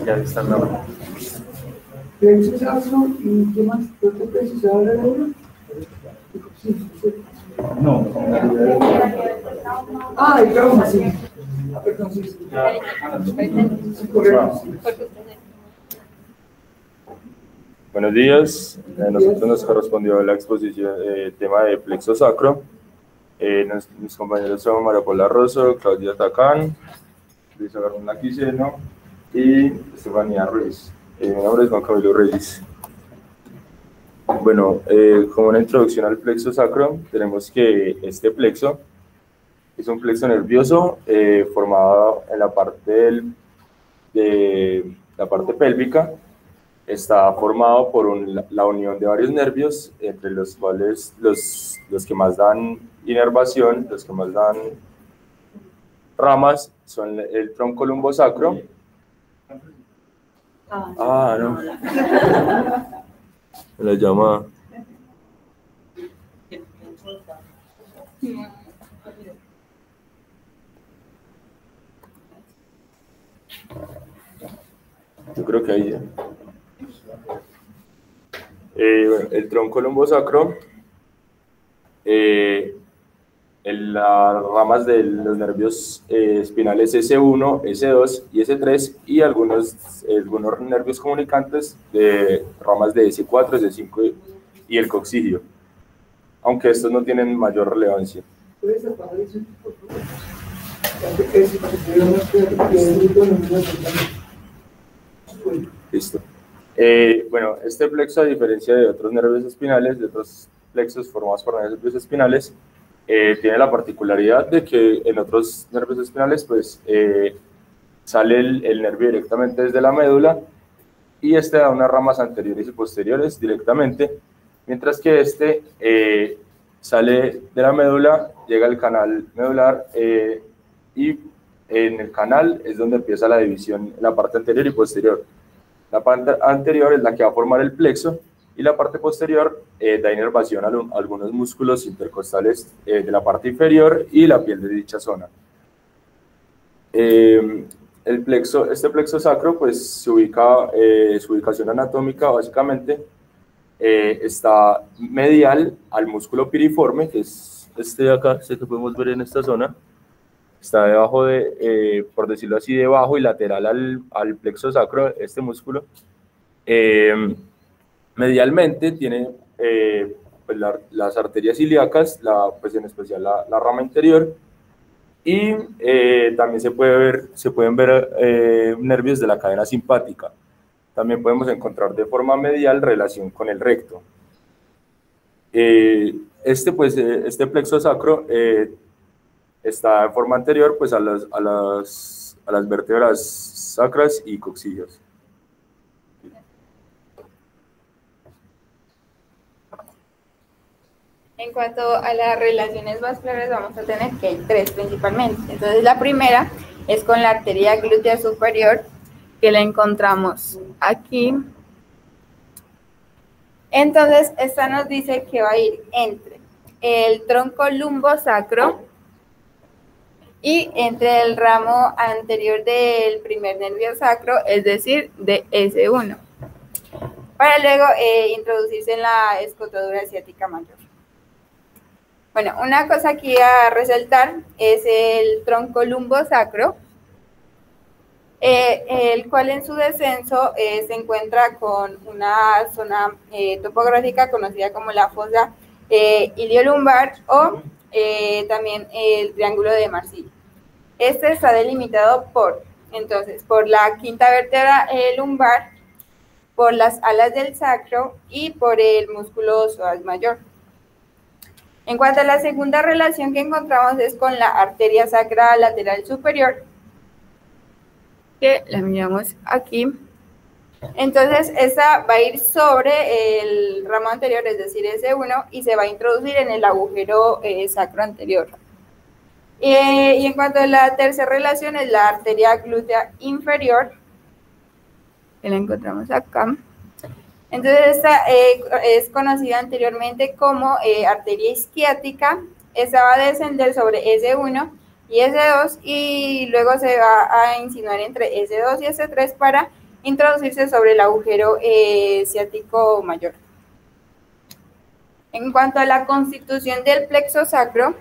Ya están dando. Plexo sacro y ¿qué más? ¿Qué otro plexo se habla de uno? Sí, sí. No. Ah, el trauma, sí. Ah, perdón, sí, sí. Sí, correcto, sí. Buenos días. Nosotros nos correspondió la exposición, tema de plexo sacro. Mis compañeros son María Paula Rosso, Claudia Tacán, Luis García Quiseno y Estefanía Ruiz. Mi nombre es Juan Camilo Reyes. Bueno, como una introducción al plexo sacro, tenemos que este plexo es un plexo nervioso formado en la parte de la parte pélvica. Está formado por la unión de varios nervios, entre los cuales los que más dan inervación, los que más dan ramas, son el tronco lumbosacro. No. La llama. Yo creo que ahí ya. Bueno, el tronco lumbosacro, las ramas de los nervios espinales S1, S2 y S3 y algunos nervios comunicantes de ramas de S4, S5 y el coxigio, aunque estos no tienen mayor relevancia. ¿Puedes apagar eso? Listo. Bueno, este plexo, a diferencia de otros nervios espinales, de otros plexos formados por nervios espinales, tiene la particularidad de que en otros nervios espinales pues sale el nervio directamente desde la médula y este da unas ramas anteriores y posteriores directamente, mientras que este sale de la médula, llega al canal medular y en el canal es donde empieza la división, la parte anterior y posterior. La parte anterior es la que va a formar el plexo y la parte posterior da inervación a algunos músculos intercostales de la parte inferior y la piel de dicha zona. Este plexo sacro, pues se ubica, su ubicación anatómica básicamente está medial al músculo piriforme, que es este de acá, este que podemos ver en esta zona. Está debajo de, por decirlo así, debajo y lateral al plexo sacro, este músculo. Medialmente tiene pues las arterias ilíacas, pues en especial la rama interior, y también se pueden ver nervios de la cadena simpática. También podemos encontrar de forma medial relación con el recto. Este plexo sacro está en forma anterior pues a las vértebras sacras y coxillas. En cuanto a las relaciones vasculares, vamos a tener que hay tres principalmente. Entonces, la primera es con la arteria glútea superior, que la encontramos aquí. Entonces, esta nos dice que va a ir entre el tronco lumbosacro y entre el ramo anterior del primer nervio sacro, es decir, de S1, para luego introducirse en la escotadura asiática mayor. Bueno, una cosa aquí a resaltar es el tronco lumbosacro, el cual en su descenso se encuentra con una zona topográfica conocida como la fosa iliolumbar o también el triángulo de Marsillo. Este está delimitado por la quinta vértebra lumbar, por las alas del sacro y por el músculo psoas mayor. En cuanto a la segunda relación que encontramos es con la arteria sacra lateral superior, que la miramos aquí. Entonces, esta va a ir sobre el ramo anterior, es decir, S1, y se va a introducir en el agujero sacro anterior. Y en cuanto a la tercera relación es la arteria glútea inferior, que la encontramos acá. Entonces, esta es conocida anteriormente como arteria isquiática. Esta va a descender sobre S1 y S2, y luego se va a insinuar entre S2 y S3 para introducirse sobre el agujero ciático mayor. En cuanto a la constitución del plexo sacro,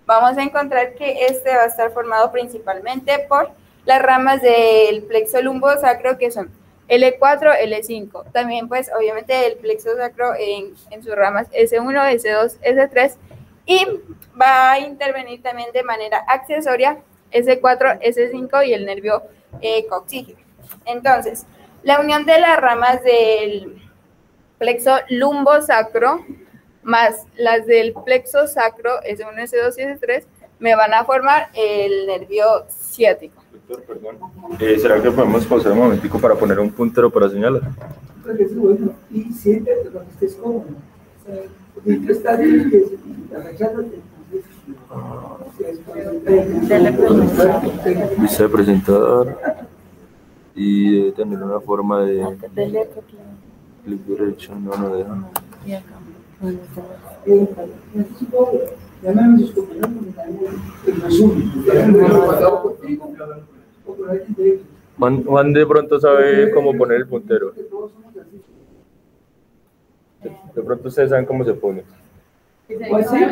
vamos a encontrar que este va a estar formado principalmente por las ramas del plexo lumbosacro, que son L4, L5. También, pues, obviamente, el plexo sacro en sus ramas S1, S2, S3. Y va a intervenir también de manera accesoria S4, S5 y el nervio coxígeo. Entonces, la unión de las ramas del plexo lumbosacro más las del plexo sacro, S1, S2 y S3, me van a formar el nervio ciático. Doctor, perdón. ¿Será que podemos pausar un momentico para poner un puntero para señalar? Es bueno, y siéntate cuando estés cómodo. Y tú estás bien, agachándote. Dice presentar y tener una forma de clic derecho, no deja. Juan de pronto sabe cómo poner el puntero. De pronto ustedes saben cómo se pone. Pues sí, si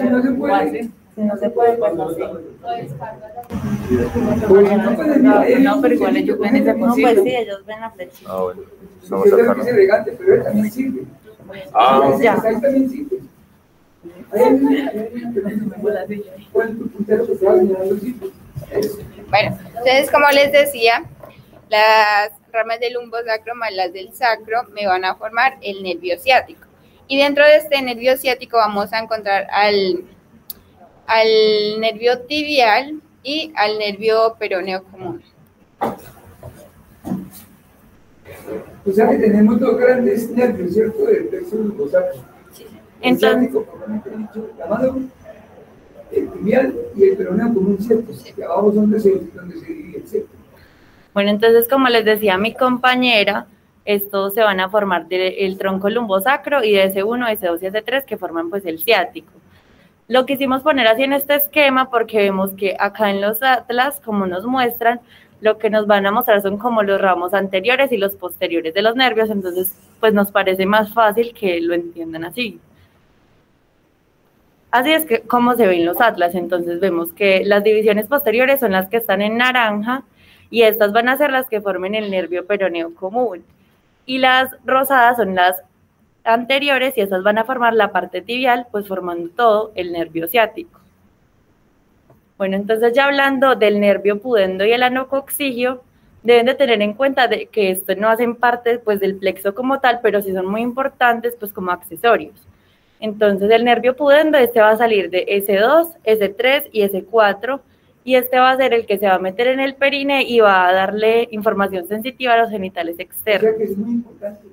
no se puede. Si no se puede, pues no sé. No, pero igual ellos ven esa cosita. No, pues sí, ellos ven la flechita. Ah, bueno. Estamos acá, ¿no? Es elegante, pero él también sirve. Ah, ya. Ahí también sirve. Bueno, entonces, como les decía, las ramas del lumbosacro más las del sacro me van a formar el nervio ciático. Y dentro de este nervio ciático vamos a encontrar al nervio tibial y al nervio peroneo común. O sea que tenemos dos grandes nervios, ¿cierto? Del plexo lumbosacro. Entonces, el tibial y el peroneo común, ¿cierto? Y abajo son donde se divide, ¿cierto? Bueno, entonces, como les decía mi compañera, estos se van a formar del tronco lumbosacro y de S1, S2 y S3 que forman pues el ciático. Lo quisimos poner así en este esquema porque vemos que acá en los atlas, como nos muestran, lo que nos van a mostrar son como los ramos anteriores y los posteriores de los nervios, entonces pues nos parece más fácil que lo entiendan así. Así es que como se ven los atlas, entonces vemos que las divisiones posteriores son las que están en naranja y estas van a ser las que formen el nervio peroneo común. Y las rosadas son las anteriores y esas van a formar la parte tibial, pues formando todo el nervio ciático. Bueno, entonces ya hablando del nervio pudendo y el anocoxigio, deben de tener en cuenta de que esto no hacen parte pues del plexo como tal, pero sí son muy importantes pues como accesorios. Entonces el nervio pudendo, este va a salir de S2, S3 y S4, y este va a ser el que se va a meter en el perine y va a darle información sensitiva a los genitales externos. O sea que es muy importante.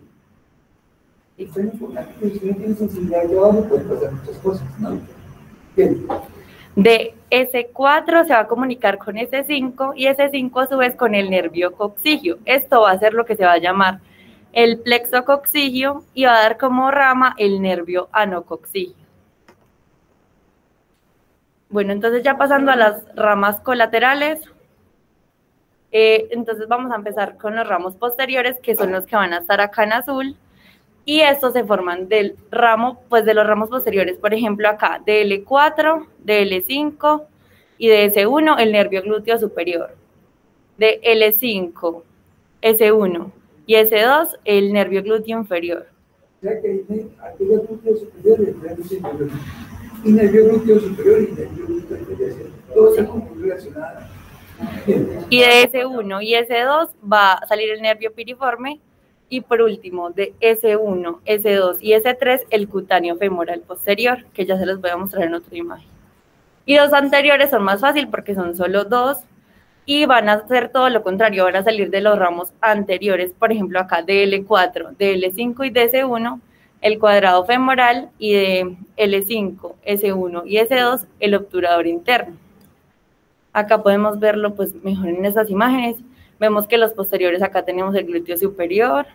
Es muy importante que si no tiene sensibilidad de abajo, pueden pasar muchas cosas, ¿no? Bien. De S4 se va a comunicar con S5 y S5 a su vez con el nervio coxigio. Esto va a ser lo que se va a llamar el plexo coxigio y va a dar como rama el nervio anocoxigio. Bueno, entonces ya pasando a las ramas colaterales, entonces vamos a empezar con los ramos posteriores, que son los que van a estar acá en azul, y estos se forman del ramo, pues de los ramos posteriores, por ejemplo acá, de L4, de L5 y de S1 el nervio glúteo superior, de L5, S1 y S2 el nervio glúteo inferior. O sea que aquí el glúteo superior y el nervio inferior. Y nervio glúteo superior y nervio glúteo inferior. Todos están muy relacionados. Y de S1 y S2 va a salir el nervio piriforme. Y por último, de S1, S2 y S3, el cutáneo femoral posterior, que ya se los voy a mostrar en otra imagen. Y los anteriores son más fácil porque son solo dos y van a hacer todo lo contrario, van a salir de los ramos anteriores, por ejemplo acá de L4, de L5 y de S1, el cuadrado femoral, y de L5, S1 y S2, el obturador interno. Acá podemos verlo pues mejor en estas imágenes. Vemos que los posteriores acá tenemos el glúteo superior,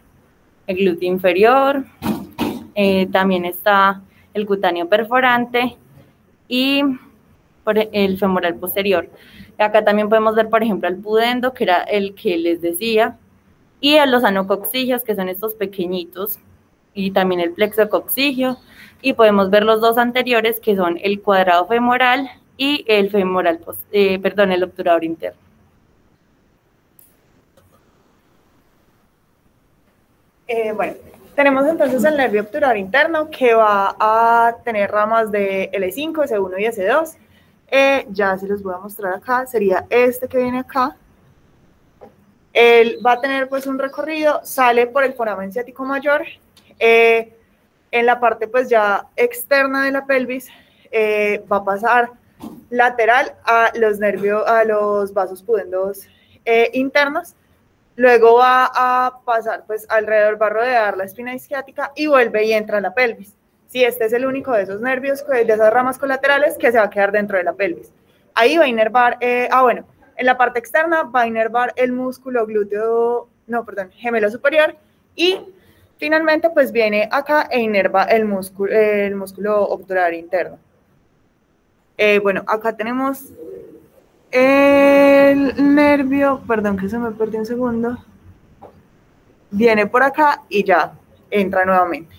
el glúteo inferior, también está el cutáneo perforante y por el femoral posterior. Acá también podemos ver, por ejemplo, al pudendo, que era el que les decía, y a los anocoxigios, que son estos pequeñitos, y también el plexocoxigio, y podemos ver los dos anteriores, que son el cuadrado femoral y el femoral, el obturador interno. Bueno, tenemos entonces el nervio obturador interno que va a tener ramas de L5, S1 y S2. Ya se los voy a mostrar acá, sería este que viene acá. Él va a tener pues un recorrido, sale por el foramen ciático mayor, en la parte pues ya externa de la pelvis, va a pasar lateral a los nervios, a los vasos pudendos internos. Luego va a pasar, pues alrededor va a rodear la espina isquiática y vuelve y entra a la pelvis. Si este es el único de esos nervios, de esas ramas colaterales que se va a quedar dentro de la pelvis. Ahí va a inervar, en la parte externa va a inervar el músculo gemelo superior y finalmente pues viene acá e inerva el músculo obturador interno. Bueno, acá tenemos el nervio, perdón que se me perdió un segundo, viene por acá y ya entra nuevamente.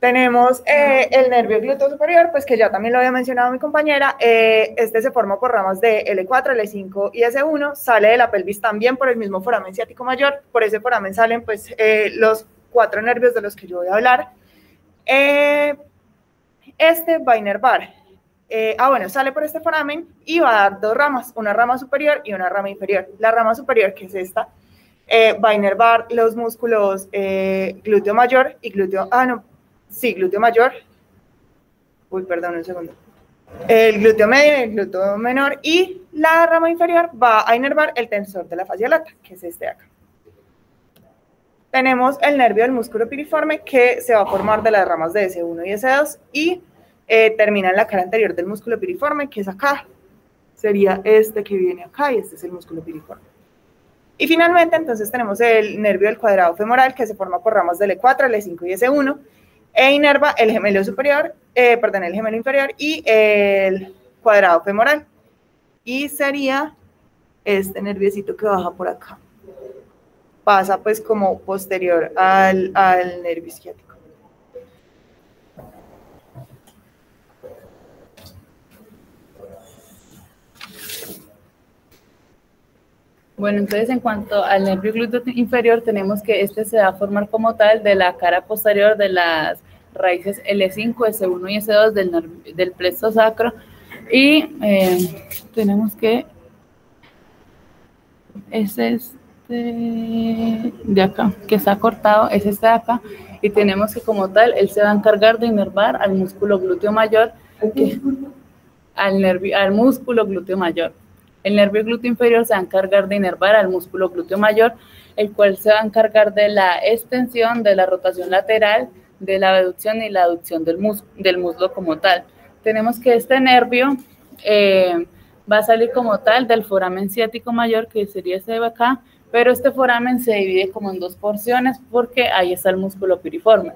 Tenemos el nervio glúteo superior, pues que ya también lo había mencionado mi compañera, este se forma por ramas de L4, L5 y S1, sale de la pelvis también por el mismo foramen ciático mayor, por ese foramen salen pues los 4 nervios de los que yo voy a hablar. Este va a inervar. Sale por este foramen y va a dar 2 ramas, una rama superior y una rama inferior. La rama superior, que es esta, va a inervar los músculos glúteo mayor y glúteo mayor. Perdón, un segundo. El glúteo medio y el glúteo menor, y la rama inferior va a inervar el tensor de la fascia lata, que es este de acá. Tenemos el nervio del músculo piriforme, que se va a formar de las ramas de S1 y S2 y termina en la cara anterior del músculo piriforme, que es acá. Sería este que viene acá y este es el músculo piriforme. Y finalmente, entonces, tenemos el nervio del cuadrado femoral, que se forma por ramas de L4, L5 y S1, e inerva el gemelo superior, el gemelo inferior y el cuadrado femoral. Y sería este nerviecito que baja por acá. Pasa pues como posterior al nervio isquiático. Bueno, entonces en cuanto al nervio glúteo inferior, tenemos que este se va a formar como tal de la cara posterior de las raíces L5, S1 y S2 del plexo sacro, y tenemos que es este de acá, que está cortado, es este de acá, y tenemos que como tal, él se va a encargar de inervar al músculo glúteo mayor, al músculo glúteo mayor. El nervio glúteo inferior se va a encargar de inervar al músculo glúteo mayor, el cual se va a encargar de la extensión, de la rotación lateral, de la abducción y la aducción del muslo como tal. Tenemos que este nervio va a salir como tal del foramen ciático mayor, que sería este de acá, pero este foramen se divide como en 2 porciones porque ahí está el músculo piriforme.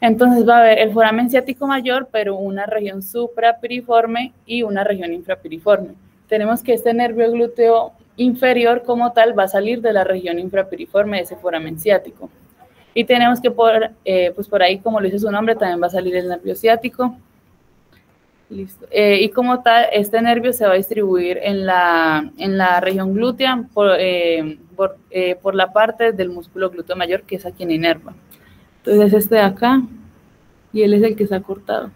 Entonces va a haber el foramen ciático mayor, pero una región suprapiriforme y una región infrapiriforme. Tenemos que este nervio glúteo inferior como tal va a salir de la región infrapiriforme de ese foramen ciático. Y tenemos que pues por ahí, como lo dice su nombre, también va a salir el nervio ciático. Listo. Y como tal, este nervio se va a distribuir en la región glútea por la parte del músculo glúteo mayor, que es a quien inerva. Entonces este de acá, y él es el que está cortado.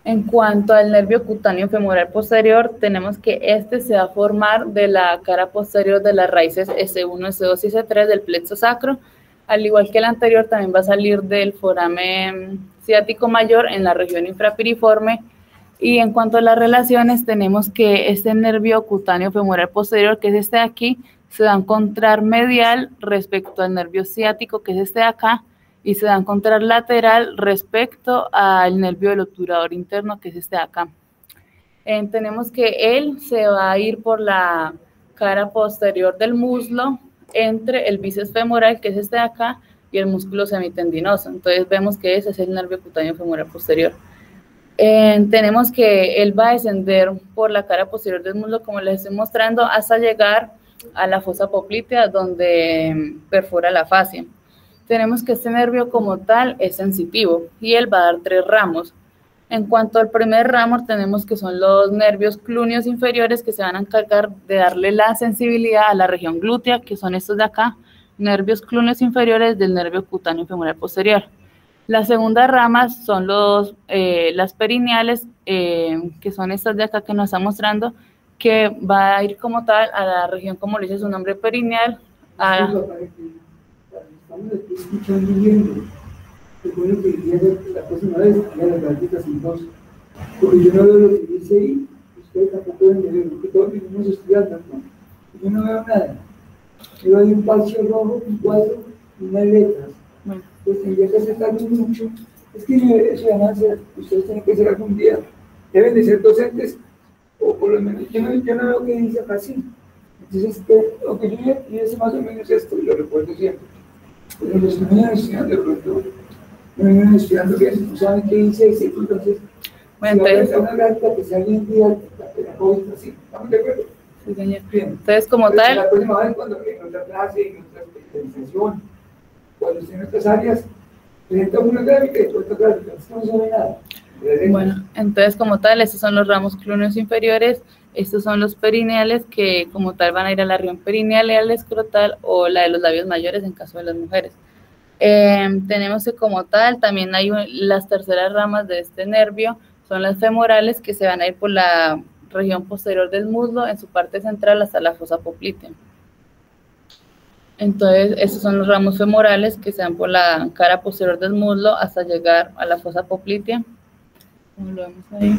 En cuanto al nervio cutáneo femoral posterior, tenemos que este se va a formar de la cara posterior de las raíces S1, S2 y S3 del plexo sacro. Al igual que el anterior, también va a salir del foramen ciático mayor en la región infrapiriforme. Y en cuanto a las relaciones, tenemos que este nervio cutáneo femoral posterior, que es este de aquí, se va a encontrar medial respecto al nervio ciático, que es este de acá, y se va a encontrar lateral respecto al nervio del obturador interno, que es este de acá. Tenemos que él se va a ir por la cara posterior del muslo, entre el bíceps femoral, que es este de acá, y el músculo semitendinoso. Entonces vemos que ese es el nervio cutáneo femoral posterior. Tenemos que él va a descender por la cara posterior del muslo, como les estoy mostrando, hasta llegar a la fosa poplitea, donde perfora la fascia. Tenemos que este nervio como tal es sensitivo y él va a dar 3 ramos. En cuanto al primer ramo, tenemos que son los nervios clúneos inferiores, que se van a encargar de darle la sensibilidad a la región glútea, que son estos de acá, nervios clúneos inferiores del nervio cutáneo femoral posterior. La segunda rama son las perineales, que son estas de acá que nos está mostrando, que va a ir como tal a la región, como le dice su nombre, perineal. Estamos aquí escuchando y viendo. Recuerdo que la próxima vez ya las gráficas en 2, porque yo no veo lo que dice ahí, ustedes tampoco deben de ver, porque todos venimos estudiando, ¿no? Yo no veo nada. Yo hay un parche rojo, un cuadro y unas letras. Pues tendría que acercarme mucho. Es que eso además ustedes tienen que ser algún día. Deben de ser docentes, o por lo menos yo no veo que dice acá así. Entonces, lo que yo sé más o menos esto, y lo recuerdo siempre. Pero los que me vienen estudiando de pronto, me vienen estudiando que no saben qué dice ese, entonces, bueno, si entonces, una gráfica que sea bien didáctica, pedagógica, así, ¿estamos de acuerdo? Sí, señor. Bien. Entonces, como Entonces, tal... la próxima vez, cuando en otra clase, en otra especialización, cuando esté en otras áreas, presentamos una gráfica y otra gráfica, no se ve nada. Bueno, entonces como tal, estos son los ramos clúneos inferiores, estos son los perineales, que como tal van a ir a la región perineal y al escrotal, o la de los labios mayores en caso de las mujeres. Tenemos que como tal, también hay las terceras ramas de este nervio, son las femorales, que se van a ir por la región posterior del muslo, en su parte central hasta la fosa poplitea. Entonces, estos son los ramos femorales que se dan por la cara posterior del muslo hasta llegar a la fosa poplitea. ¿Cómo lo vemos ahí?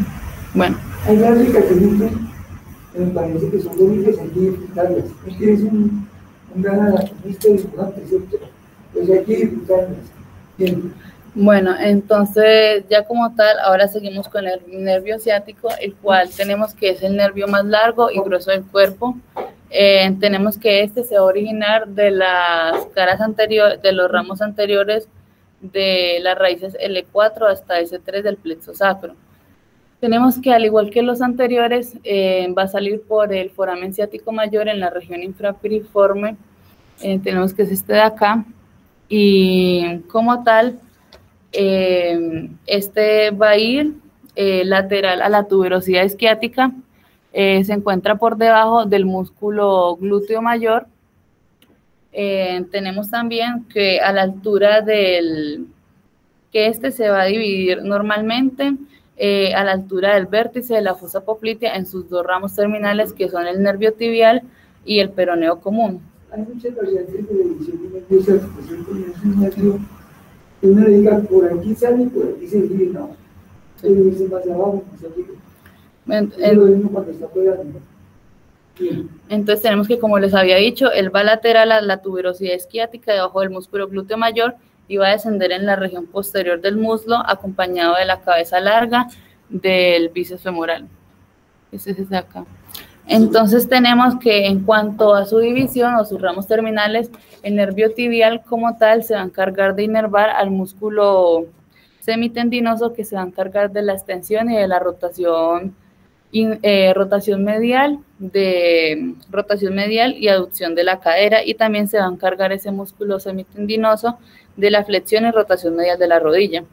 Bueno. Hay gráficas que me parece que son bonitas, hay que disfrutarlas. Tienes un gran vista dibujante, ¿cierto? Pues hay que disfrutarlas. Bien. Bueno, entonces ya como tal, ahora seguimos con el nervio ciático, el cual tenemos que es el nervio más largo y grueso del cuerpo. Tenemos que este se va a originar de las caras anteriores, de los ramos anteriores de las raíces L4 hasta S3 del plexo sacro. Tenemos que, al igual que los anteriores, va a salir por el foramen ciático mayor en la región infrapiriforme. Tenemos que es este de acá, y como tal, este va a ir lateral a la tuberosidad isquiática. Se encuentra por debajo del músculo glúteo mayor. Tenemos también que a la altura que este se va a dividir normalmente a la altura del vértice de la fosa poplitea en sus 2 ramos terminales, que son el nervio tibial y el peroneo común. Hay muchas variantes de división de nervios ciáticos, es un nervio que uno le diga por aquí sale y por aquí se divide, no. Se divide más abajo, más arriba. Es lo mismo cuando está fuera. Entonces tenemos que, como les había dicho, él va lateral a la tuberosidad isquiática debajo del músculo glúteo mayor y va a descender en la región posterior del muslo, acompañado de la cabeza larga del bíceps femoral. Ese es de acá. Entonces tenemos que, en cuanto a su división o sus ramos terminales, el nervio tibial como tal se va a encargar de inervar al músculo semitendinoso, que se va a encargar de la extensión y de la rotación medial y aducción de la cadera, y también se va a encargar ese músculo semitendinoso de la flexión y rotación medial de la rodilla.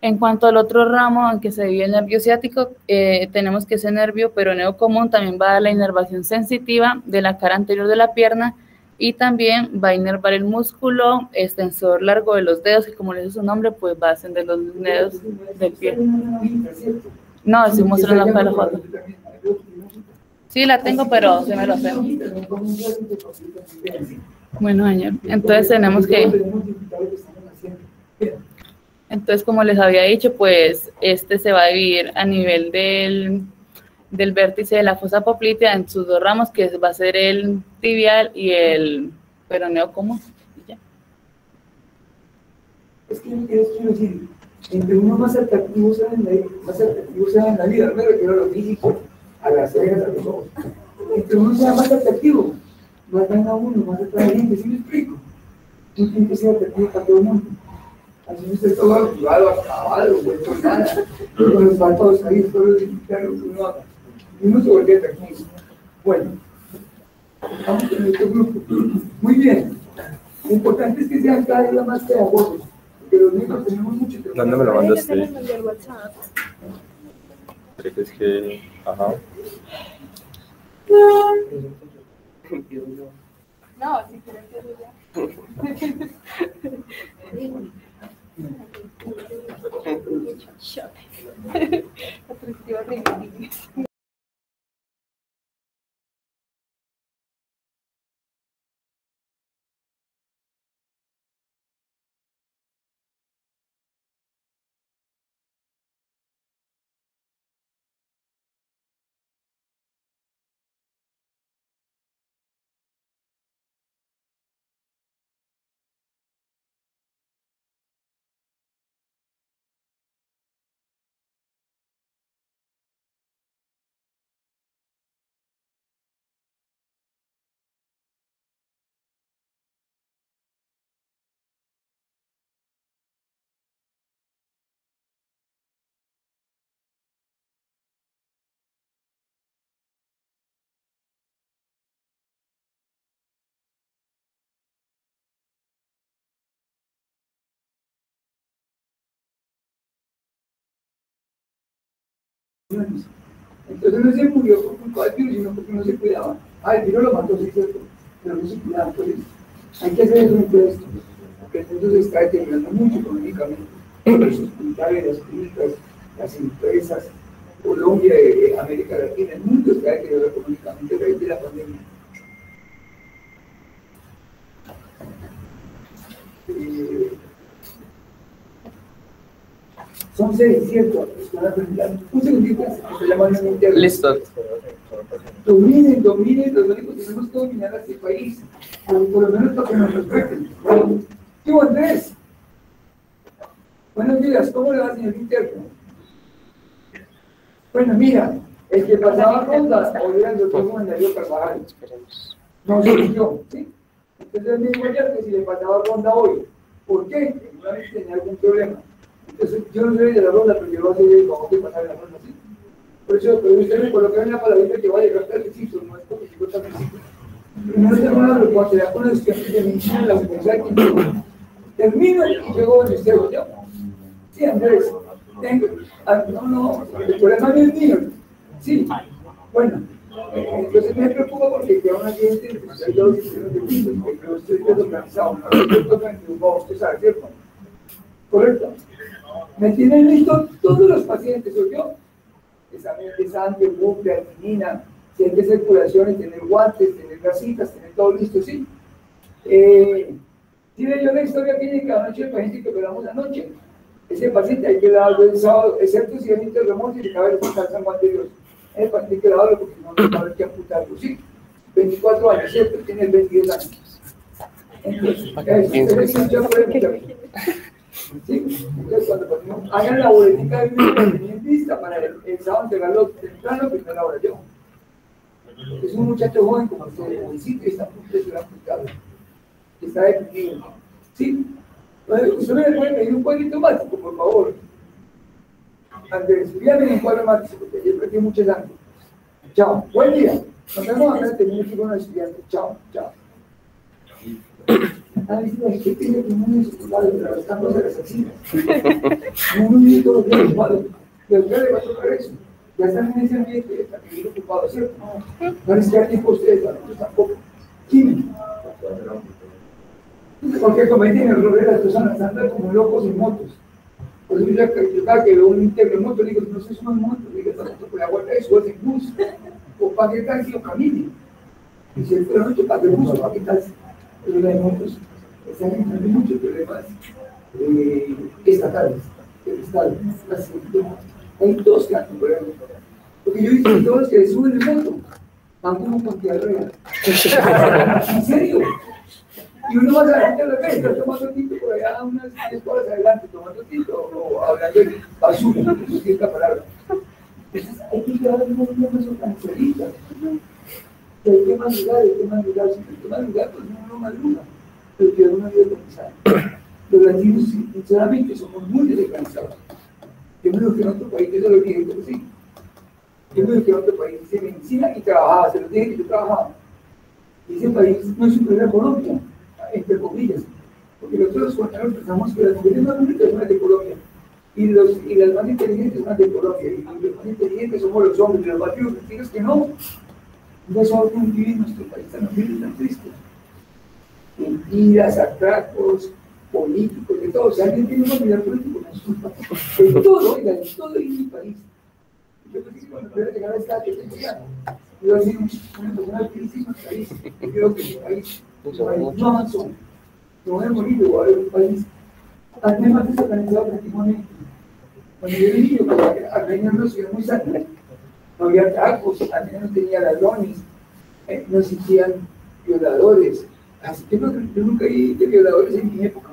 En cuanto al otro ramo en que se divide el nervio ciático, tenemos que ese nervio peroneo común también va a dar la inervación sensitiva de la cara anterior de la pierna, y también va a inervar el músculo extensor largo de los dedos, y como le dice su nombre, pues va a ascender los dedos del pie. No, estoy mostrando acá la foto. Sí, la tengo, pero se me lo sé. Bueno, señor, entonces tenemos que... Entonces, como les había dicho, pues este se va a dividir a nivel del vértice de la fosa poplitea en sus 2 ramos, que va a ser el tibial y el peroneo común. Ya. Es que quiero decir, entre uno más atractivo sea en la vida, no me refiero a lo físico, a las cejas, a los ojos. Entre uno sea más atractivo, más gana uno, más atrae gente, ¿sí me explico? Tú tienes que ser atractivo para todo el mundo. Así usted todo activado, acabado, vuelto nada, con los faltados ahí, solo limitar lo que uno haga. Y uno se vuelve tranquilo. Bueno, vamos con este grupo. Muy bien. Lo importante es que sean cada día más pedagogos, porque los niños tenemos mucho tiempo. ¿Dónde me lo mandaste? Es que, ajá. No, si quieres que ya. Entonces no se murió por culpa del virus, sino porque no se cuidaba. El virus lo mató, sí, cierto, pero no se cuidaba. Entonces, hay que hacer eso en todo esto, porque el mundo se está deteriorando mucho económicamente. Los hospitales, las clínicas, las empresas, Colombia, América Latina, el mundo está deteriorando económicamente a raíz de la pandemia. Son 6, ¿cierto? Un segundito, se llama el interno. Listo. Dominen, los únicos tenemos que dominar a este país, por lo menos para que nos respeten. ¿Qué Andrés? Buenos días, ¿cómo le va, señor interno? Bueno, mira, el que pasaba rondas, hoy era el doctor Juan Darío Carvajal. No soy yo, ¿sí? Entonces él me dijo ayer que si le pasaba ronda hoy. ¿Por qué? Porque una vez tenía algún problema. Entonces, yo no soy de la ronda, pero yo lo hacía y vamos a pasar la ronda así. Por eso, pero usted me coloca en la palabrita que va a llegar al recinto, no es porque yo también sí. Primero tengo una responsabilidad con los estudiantes de medicina en la Universidad de Quintana. Termino y llego donde usted yo. Sí, Andrés, tengo. No, el problema no es mío. Sí, bueno. Entonces me preocupa porque queda una gente de los sistemas de piso, porque no estoy desorganizado, no estoy desorganizado, usted sabe, ¿cierto? Correcto. Me tienen listo todos los pacientes, soy yo. Examen de sangre, bucle, arginina, si hay que hacer curaciones, tener guantes, tener gasitas, tener todo listo, ¿sí? Tiene yo la historia clínica anoche del paciente que operamos anoche. Ese paciente hay que darlo el sábado, excepto si es interremoto y le cabe el hospital San Juan de Dios. El paciente hay que darlo porque no va a haber que amputarlo, ¿sí? 24 años, ¿cierto? Tiene 22 años. Entonces, ¿sí? Entonces, cuando hagan la boletica de mi lista para el sábado entregarlo temprano, primera hora yo. Es un muchacho joven como usted, jovencito, y está a punto de ser amputado. Está deprimido. ¿Sí? Usted me puede pedir un cuadrito mático, por favor. Andrés, envíame un cuadro mático, porque ayer perdí mucha sangre. Chao. Buen día. Nos vemos acá, tenemos que ir con los estudiantes. Chao, chao. ¿Qué tiene que uno de sus padres atravesando las asesinas? Uno vive todos los días ocupado. Y a usted le va a tocar eso. Ya están en ese ambiente, está bien ocupado, ¿cierto? No necesitan tiempo ustedes, nosotros tampoco. ¿Quién? Porque cometen errores las personas, andan como locos en motos. Por eso yo cada que veo un interno en moto, le digo, no sé si son motos, le digo, esta moto por la vuelta es o es en bus, o para que tranquilo camine. Y si es por la noche, para que bus o para que tal. Pero las motos están entrando muchos problemas estatales, del Estado. Hay dos que han problemas. Porque yo he visto que todos los que suben en moto van como con diarrea. ¿En serio? Y uno más adelante a la vez, está tomando tinto por allá unas 10 horas adelante, tomando tinto o hablando de basura, no sé esta palabra. Entonces hay que quedar en una persona tan solita. Hay que madrugar, si hay que madrugar, pues uno no madruga, pero queda una vida organizada. Los latinos, sinceramente, somos muy desorganizados. Yo me digo que en otro país, eso lo dije, pero sí. Yo me digo que en otro país hice medicina y trabajaba, se lo dije que yo trabajaba. Y ese país no es superior a Colombia, entre comillas. Porque nosotros cuando pensamos que las mujeres más bonitas son las de Colombia. Y las más inteligentes son las de Colombia. Y los más inteligentes somos los hombres, y los más divertidos que no. No sabemos cómo vivir en nuestro país tan horrible y tan triste. Mentiras, atracos, políticos, de todo. Si alguien tiene una vida política, no es culpa. De todo, oiga, de todo en mi país. Yo pensé que cuando pudiera llegar a esta área, yo así una persona difícil en nuestro país. Yo creo que mi país no avanzó. No voy a morir, voy a ver un país al menos desorganizado prácticamente. Cuando yo era niño, Armenia no ciudad muy sana. No había atracos, Armenia no tenía ladrones, no existían violadores. Así que yo nunca vi de violadores en mi época.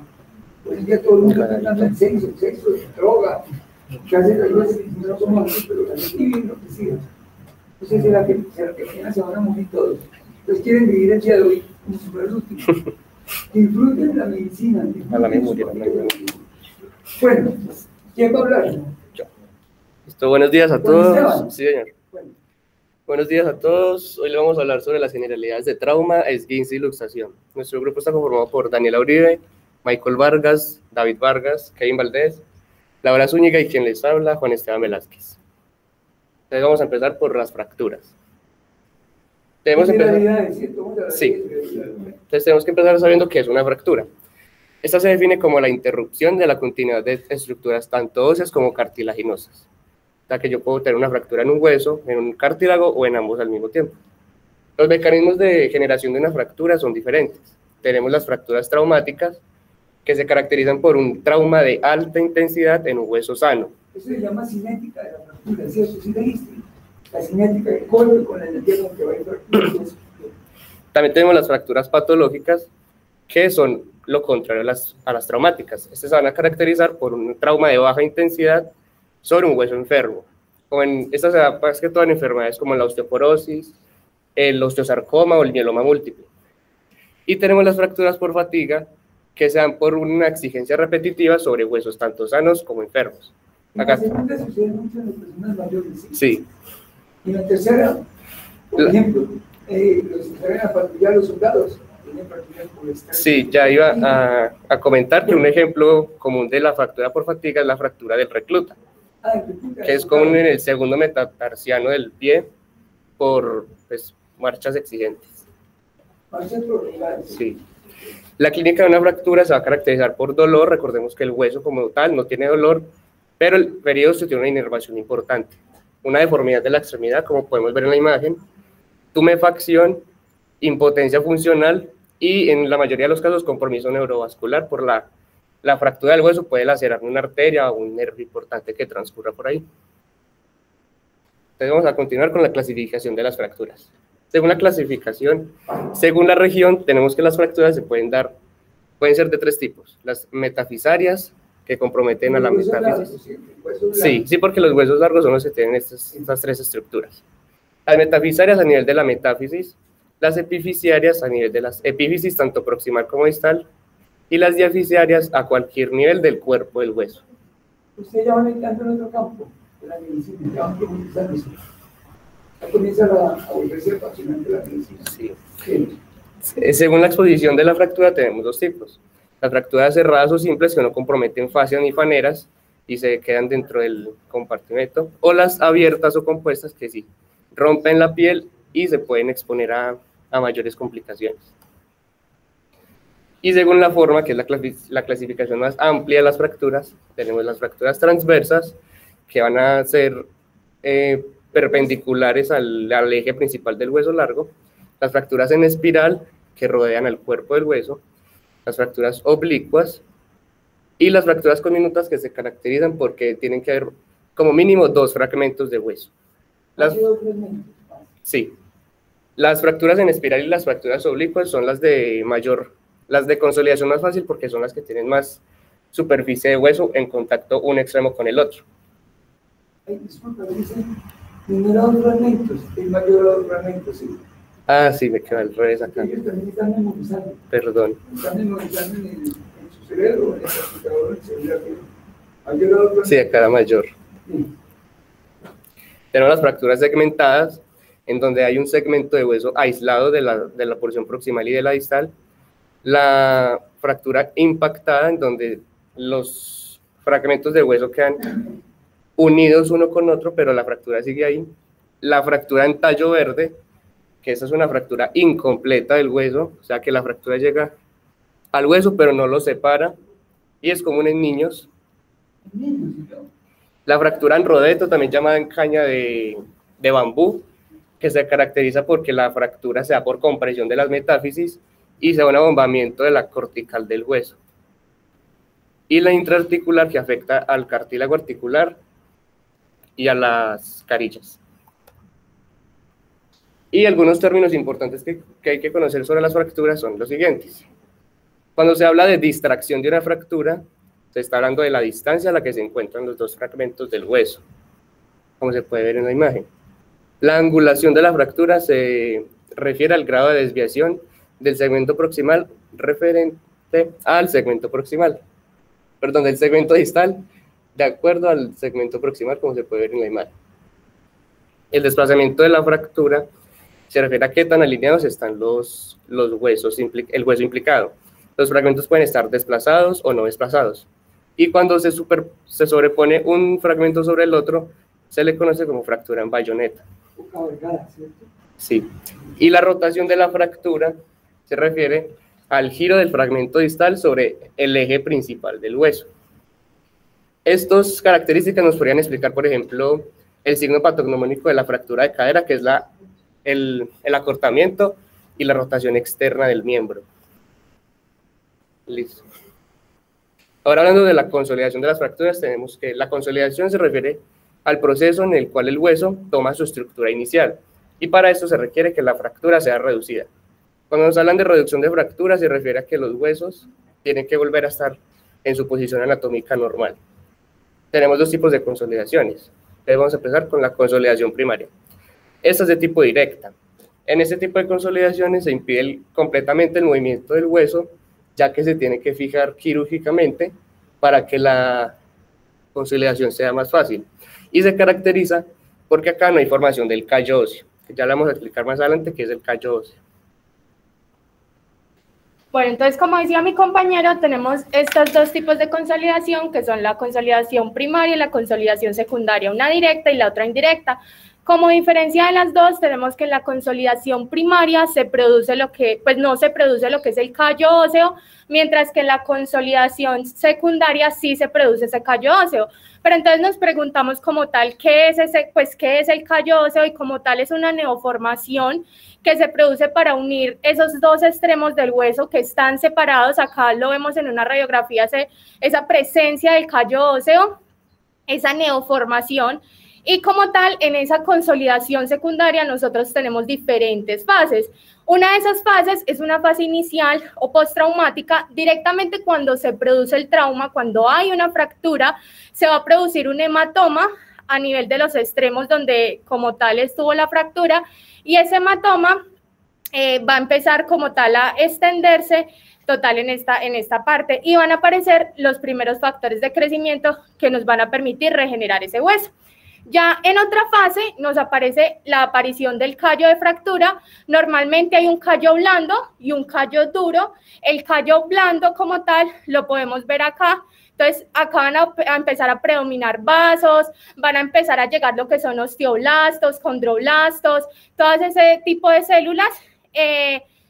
Hoy en día todo el mundo está hablando en sexo, droga. Casi las veces no somos así, pero la gente vive enloquecida. Entonces, será que mañana se van a morir todos. Entonces quieren vivir el día de hoy como si fuera el último. Disfruten la medicina. Bueno, ¿quién va a hablar? Yo. Listo, buenos días a todos. Sí, señor. Buenos días a todos. Hoy le vamos a hablar sobre las generalidades de trauma, esguince y luxación. Nuestro grupo está conformado por Daniela Uribe, Michael Vargas, David Vargas, Kevin Valdés, Laura Zúñiga y quien les habla, Juan Esteban Velázquez. Entonces vamos a empezar por las fracturas. Tenemos que empezar sabiendo qué es una fractura. Esta se define como la interrupción de la continuidad de estructuras tanto óseas como cartilaginosas. O sea que yo puedo tener una fractura en un hueso, en un cartílago o en ambos al mismo tiempo. Los mecanismos de generación de una fractura son diferentes. Tenemos las fracturas traumáticas, que se caracterizan por un trauma de alta intensidad en un hueso sano. Eso se llama cinética de la fractura, ¿cierto? Sí, la cinética del golpe con la energía con que va a ir fractura. También tenemos las fracturas patológicas, que son lo contrario a las traumáticas. Estas se van a caracterizar por un trauma de baja intensidad sobre un hueso enfermo. Estas se dan más que todo en enfermedades como la osteoporosis, el osteosarcoma o el mieloma múltiple. Y tenemos las fracturas por fatiga, que se dan por una exigencia repetitiva sobre huesos tanto sanos como enfermos. Acá. La segunda sucede mucho en las personas mayores. Sí. Y la tercera, por ejemplo, los que salen a patrullar los soldados. Sí, ya iba a comentar que un ejemplo común de la fractura por fatiga es la fractura del recluta, que es común en el segundo metatarsiano del pie por marchas exigentes. Marchas prolongadas. Sí. La clínica de una fractura se va a caracterizar por dolor. Recordemos que el hueso como tal no tiene dolor, pero el periósteo tiene una inervación importante, una deformidad de la extremidad, como podemos ver en la imagen, tumefacción, impotencia funcional y en la mayoría de los casos compromiso neurovascular por la fractura del hueso puede lacerar una arteria o un nervio importante que transcurra por ahí. Entonces vamos a continuar con la clasificación de las fracturas. Según la clasificación, según la región, tenemos que las fracturas pueden ser de tres tipos. Las metafisarias, que comprometen a la metáfisis. Sí, porque los huesos largos son los que tienen estas tres estructuras. Las metafisarias a nivel de la metáfisis, las epifisiarias a nivel de las epífisis, tanto proximal como distal, y las diafisarias a cualquier nivel del cuerpo del hueso. Usted ya va entrando en otro campo de la medicina, ya van profundizando eso. Ya comienza a volverse apasionante la medicina. Sí. Según la exposición de la fractura tenemos dos tipos. Las fracturas cerradas o simples que no comprometen fascias ni faneras y se quedan dentro del compartimento, o las abiertas o compuestas que sí rompen la piel y se pueden exponer a mayores complicaciones. Y según la forma, que es la clasificación más amplia de las fracturas, tenemos las fracturas transversas, que van a ser perpendiculares al eje principal del hueso largo, las fracturas en espiral, que rodean el cuerpo del hueso, las fracturas oblicuas, y las fracturas conminutas, que se caracterizan porque tienen que haber como mínimo 2 fragmentos de hueso. Sí. Las fracturas en espiral y las fracturas oblicuas son las de consolidación más fácil porque son las que tienen más superficie de hueso en contacto un extremo con el otro. Ay, disculpa, me dicen número 2 fragmentos, el mayor 2 fragmentos, sí. Ah, sí, me queda al revés acá. Ellos también están memorizando. Perdón. Están memorizando en sus cerebro, el computador, el celular, mayor. Sí, acá era mayor. Tenemos las fracturas segmentadas, en donde hay un segmento de hueso aislado de la porción proximal y de la distal. La fractura impactada, en donde los fragmentos de hueso quedan unidos uno con otro, pero la fractura sigue ahí. La fractura en tallo verde, que esa es una fractura incompleta del hueso, o sea que la fractura llega al hueso, pero no lo separa, y es común en niños. La fractura en rodeto, también llamada en caña de bambú, que se caracteriza porque la fractura se da por compresión de las metáfisis y se da un abombamiento de la cortical del hueso. Y la intraarticular, que afecta al cartílago articular y a las carillas. Y algunos términos importantes que hay que conocer sobre las fracturas son los siguientes. Cuando se habla de distracción de una fractura, se está hablando de la distancia a la que se encuentran los dos fragmentos del hueso, como se puede ver en la imagen. La angulación de la fractura se refiere al grado de desviación del segmento proximal referente al segmento proximal, perdón, del segmento distal, de acuerdo al segmento proximal, como se puede ver en la imagen. El desplazamiento de la fractura se refiere a qué tan alineados están los huesos, el hueso implicado. Los fragmentos pueden estar desplazados o no desplazados. Y cuando se sobrepone un fragmento sobre el otro, se le conoce como fractura en bayoneta. Sí. Y la rotación de la fractura se refiere al giro del fragmento distal sobre el eje principal del hueso. Estas características nos podrían explicar, por ejemplo, el signo patognomónico de la fractura de cadera, que es el acortamiento y la rotación externa del miembro. Listo. Ahora, hablando de la consolidación de las fracturas, tenemos que la consolidación se refiere al proceso en el cual el hueso toma su estructura inicial, y para eso se requiere que la fractura sea reducida. Cuando nos hablan de reducción de fractura, se refiere a que los huesos tienen que volver a estar en su posición anatómica normal. Tenemos dos tipos de consolidaciones. Entonces vamos a empezar con la consolidación primaria. Esta es de tipo directa. En este tipo de consolidaciones se impide completamente el movimiento del hueso, ya que se tiene que fijar quirúrgicamente para que la consolidación sea más fácil. Y se caracteriza porque acá no hay formación del callo óseo, que ya le vamos a explicar más adelante qué es el callo óseo. Bueno, entonces, como decía mi compañero, tenemos estos dos tipos de consolidación, que son la consolidación primaria y la consolidación secundaria, una directa y la otra indirecta. Como diferencia de las dos, tenemos que en la consolidación primaria se produce no se produce lo que es el callo óseo, mientras que en la consolidación secundaria sí se produce ese callo óseo. Pero entonces nos preguntamos como tal, ¿qué es el callo óseo? Y como tal es una neoformación que se produce para unir esos dos extremos del hueso que están separados. Acá lo vemos en una radiografía, esa presencia del callo óseo, esa neoformación. Y como tal, en esa consolidación secundaria nosotros tenemos diferentes fases. Una de esas fases es una fase inicial o postraumática. Directamente cuando se produce el trauma, cuando hay una fractura, se va a producir un hematoma a nivel de los extremos donde como tal estuvo la fractura, y ese hematoma va a empezar como tal a extenderse total en esta parte, y van a aparecer los primeros factores de crecimiento que nos van a permitir regenerar ese hueso. Ya en otra fase nos aparece la aparición del callo de fractura. Normalmente hay un callo blando y un callo duro. El callo blando como tal lo podemos ver acá. Entonces acá van a empezar a predominar vasos, van a empezar a llegar lo que son osteoblastos, condroblastos, todo ese tipo de células.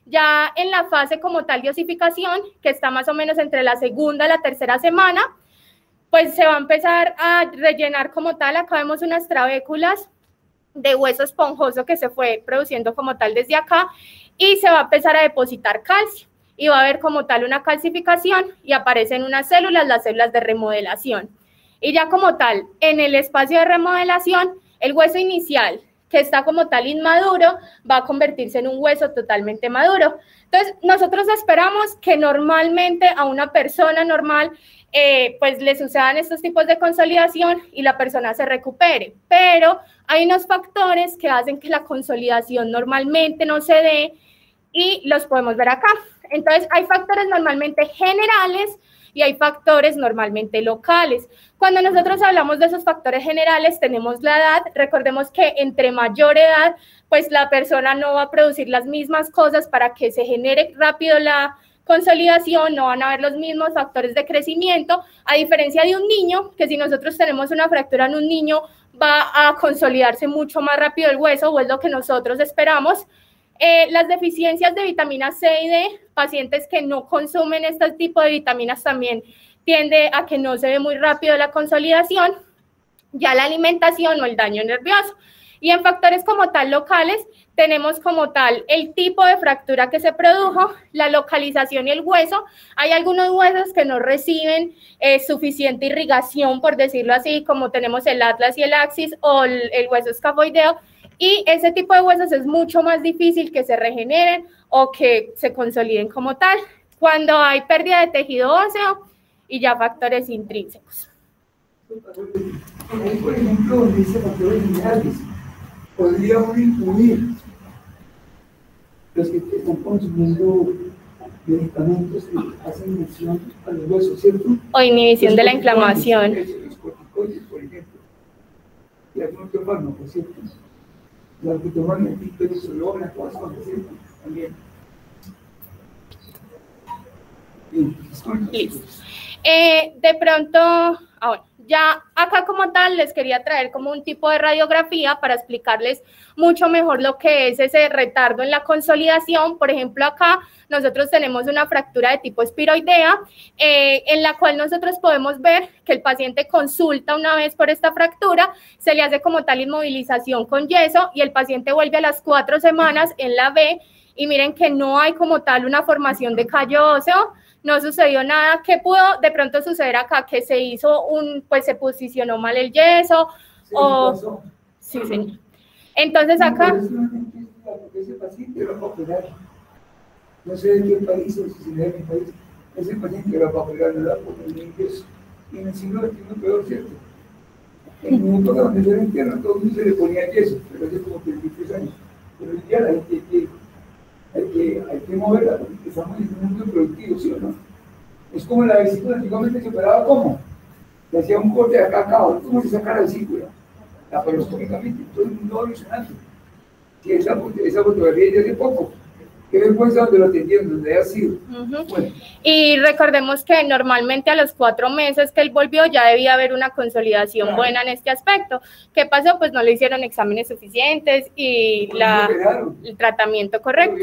Ya en la fase como tal de osificación, que está más o menos entre la segunda y la tercera semana, pues se va a empezar a rellenar como tal. Acá vemos unas trabéculas de hueso esponjoso que se fue produciendo como tal desde acá, y se va a empezar a depositar calcio, y va a haber como tal una calcificación, y aparecen unas células, las células de remodelación. Y ya como tal, en el espacio de remodelación, el hueso inicial, que está como tal inmaduro, va a convertirse en un hueso totalmente maduro. Entonces, nosotros esperamos que normalmente a una persona normal pues le sucedan estos tipos de consolidación y la persona se recupere, pero hay unos factores que hacen que la consolidación normalmente no se dé, y los podemos ver acá. Entonces, hay factores normalmente generales y hay factores normalmente locales. Cuando nosotros hablamos de esos factores generales, tenemos la edad. Recordemos que entre mayor edad, pues la persona no va a producir las mismas cosas para que se genere rápido la consolidación, no van a haber los mismos factores de crecimiento, a diferencia de un niño, que si nosotros tenemos una fractura en un niño, va a consolidarse mucho más rápido el hueso, o es lo que nosotros esperamos. Las deficiencias de vitamina C y D, pacientes que no consumen este tipo de vitaminas también tiende a que no se ve muy rápido la consolidación, ya la alimentación o el daño nervioso. Y en factores como tal locales, tenemos como tal el tipo de fractura que se produjo, la localización y el hueso. Hay algunos huesos que no reciben suficiente irrigación, por decirlo así, como tenemos el atlas y el axis o el hueso escafoideo, y ese tipo de huesos es mucho más difícil que se regeneren o que se consoliden como tal cuando hay pérdida de tejido óseo y ya factores intrínsecos. Ahí, por ejemplo, donde dice factores generales, podría uno incluir los que están consumiendo medicamentos que hacen mención a los huesos, ¿cierto? O inhibición de la inflamación. Los corticoides, por ejemplo, y algunos otros fármacos, ¿cierto? Los que toman el tipo de solón, las cosas, ¿cierto? También. Listo. De pronto, ahora, ya acá como tal les quería traer como un tipo de radiografía para explicarles mucho mejor lo que es ese retardo en la consolidación. Por ejemplo, acá nosotros tenemos una fractura de tipo espiroidea, en la cual nosotros podemos ver que el paciente consulta una vez por esta fractura, se le hace como tal inmovilización con yeso y el paciente vuelve a las 4 semanas en la B y miren que no hay como tal una formación de callo óseo. No sucedió nada. ¿Qué pudo de pronto suceder acá? Que se hizo pues se posicionó mal el yeso, o... Sí, señor. Entonces acá... Ese paciente lo va a operar. No sé de qué país o si se le da en mi país. Ese paciente lo va a operar, ¿verdad? Porque el yeso. Y en el siglo XXI peor, ¿cierto? En mi época donde yo era interno, todo el mundo se le ponía yeso, pero hace como 33 años. Pero hoy día la gente hay que moverla, porque estamos en un mundo productivo, ¿sí o no? Es como la vesícula, antiguamente se operaba como, le hacía un corte de acá a acá, ¿cómo se saca la vesícula? Laparoscópicamente, todo el mundo va evolucionando. Sí, esa fotografía es de hace poco. Qué vergüenza donde lo atendieron, donde haya sido. Bueno. Y recordemos que normalmente a los 4 meses que él volvió ya debía haber una consolidación buena en este aspecto. ¿Qué pasó? Pues no le hicieron exámenes suficientes y el tratamiento correcto.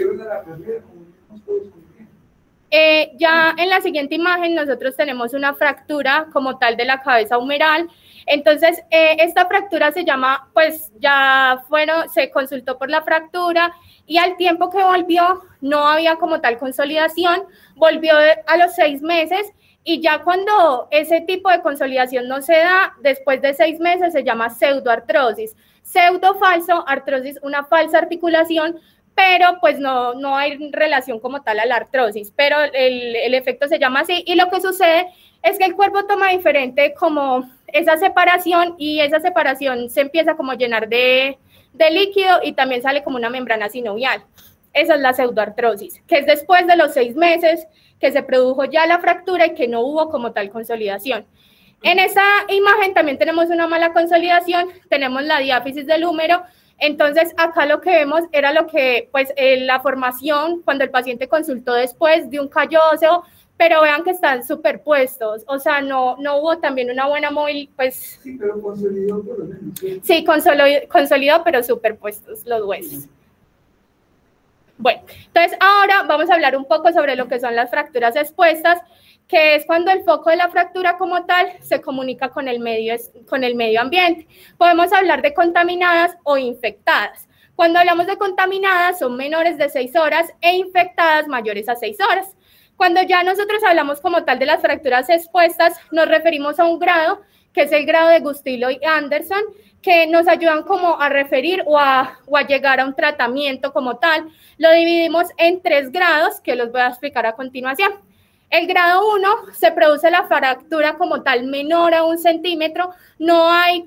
Ya en la siguiente imagen nosotros tenemos una fractura como tal de la cabeza humeral. Entonces, esta fractura se llama, pues ya se consultó por la fractura y al tiempo que volvió no había como tal consolidación, volvió a los 6 meses y ya cuando ese tipo de consolidación no se da, después de 6 meses se llama pseudoartrosis. Pseudo falso, artrosis, una falsa articulación, pero pues no hay relación como tal a la artrosis, pero el efecto se llama así y lo que sucede es que el cuerpo toma diferente como esa separación y esa separación se empieza como a llenar de líquido y también sale como una membrana sinovial. Esa es la pseudoartrosis, que es después de los 6 meses que se produjo ya la fractura y que no hubo como tal consolidación. En esa imagen también tenemos una mala consolidación, tenemos la diáfisis del húmero. Entonces, acá lo que vemos era lo que, pues, la formación, cuando el paciente consultó después de un callo óseo, pero vean que están superpuestos, o sea, no hubo también una buena movilidad, pues... Sí, pero consolidó por lo menos. Sí, consolidó, pero superpuestos los huesos. Bueno, entonces ahora vamos a hablar un poco sobre lo que son las fracturas expuestas, que es cuando el foco de la fractura como tal se comunica con el medio ambiente. Podemos hablar de contaminadas o infectadas. Cuando hablamos de contaminadas son menores de 6 horas e infectadas mayores a 6 horas. Cuando ya nosotros hablamos como tal de las fracturas expuestas, nos referimos a un grado, que es el grado de Gustilo y Anderson, que nos ayudan como a referir o a llegar a un tratamiento como tal. Lo dividimos en 3 grados, que los voy a explicar a continuación. El grado 1 se produce la fractura como tal menor a 1 centímetro, no hay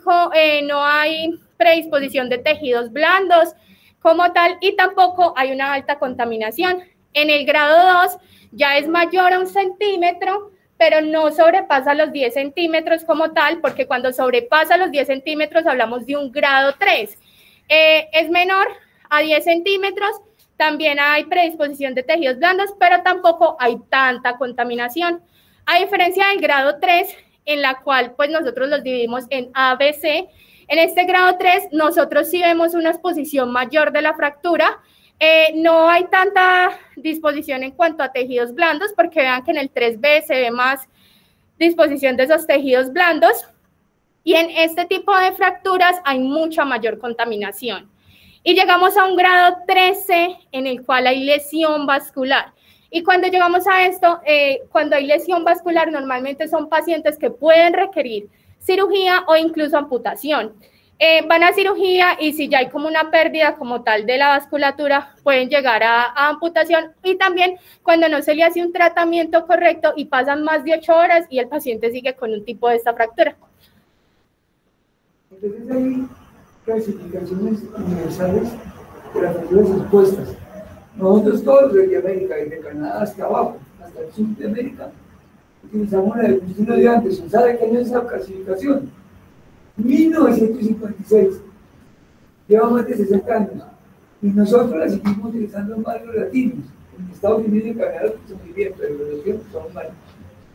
predisposición de tejidos blandos como tal y tampoco hay una alta contaminación. En el grado 2 ya es mayor a 1 centímetro, pero no sobrepasa los 10 centímetros como tal, porque cuando sobrepasa los 10 centímetros hablamos de un grado 3. Es menor a 10 centímetros, también hay predisposición de tejidos blandos, pero tampoco hay tanta contaminación. A diferencia del grado 3, en la cual pues nosotros los dividimos en A, B, C, en este grado 3 nosotros sí vemos una exposición mayor de la fractura. No hay tanta disposición en cuanto a tejidos blandos, porque vean que en el 3B se ve más disposición de esos tejidos blandos, y en este tipo de fracturas hay mucha mayor contaminación. Y llegamos a un grado 13 en el cual hay lesión vascular. Y cuando llegamos a esto, cuando hay lesión vascular, normalmente son pacientes que pueden requerir cirugía o incluso amputación. Van a cirugía y si ya hay como una pérdida como tal de la vasculatura, pueden llegar a amputación, y también cuando no se le hace un tratamiento correcto y pasan más de 8 horas y el paciente sigue con un tipo de esta fractura. Entonces hay clasificaciones universales de las fracturas expuestas. Nosotros todos desde América, desde Canadá hasta abajo, hasta el sur de América, utilizamos la definición de Anderson. ¿Sabe qué es esa clasificación? 1956, lleva más de 60 años, y nosotros la seguimos utilizando más los latinos. En Estados Unidos y en Canadá son muy bien, pero los tiempos son mal.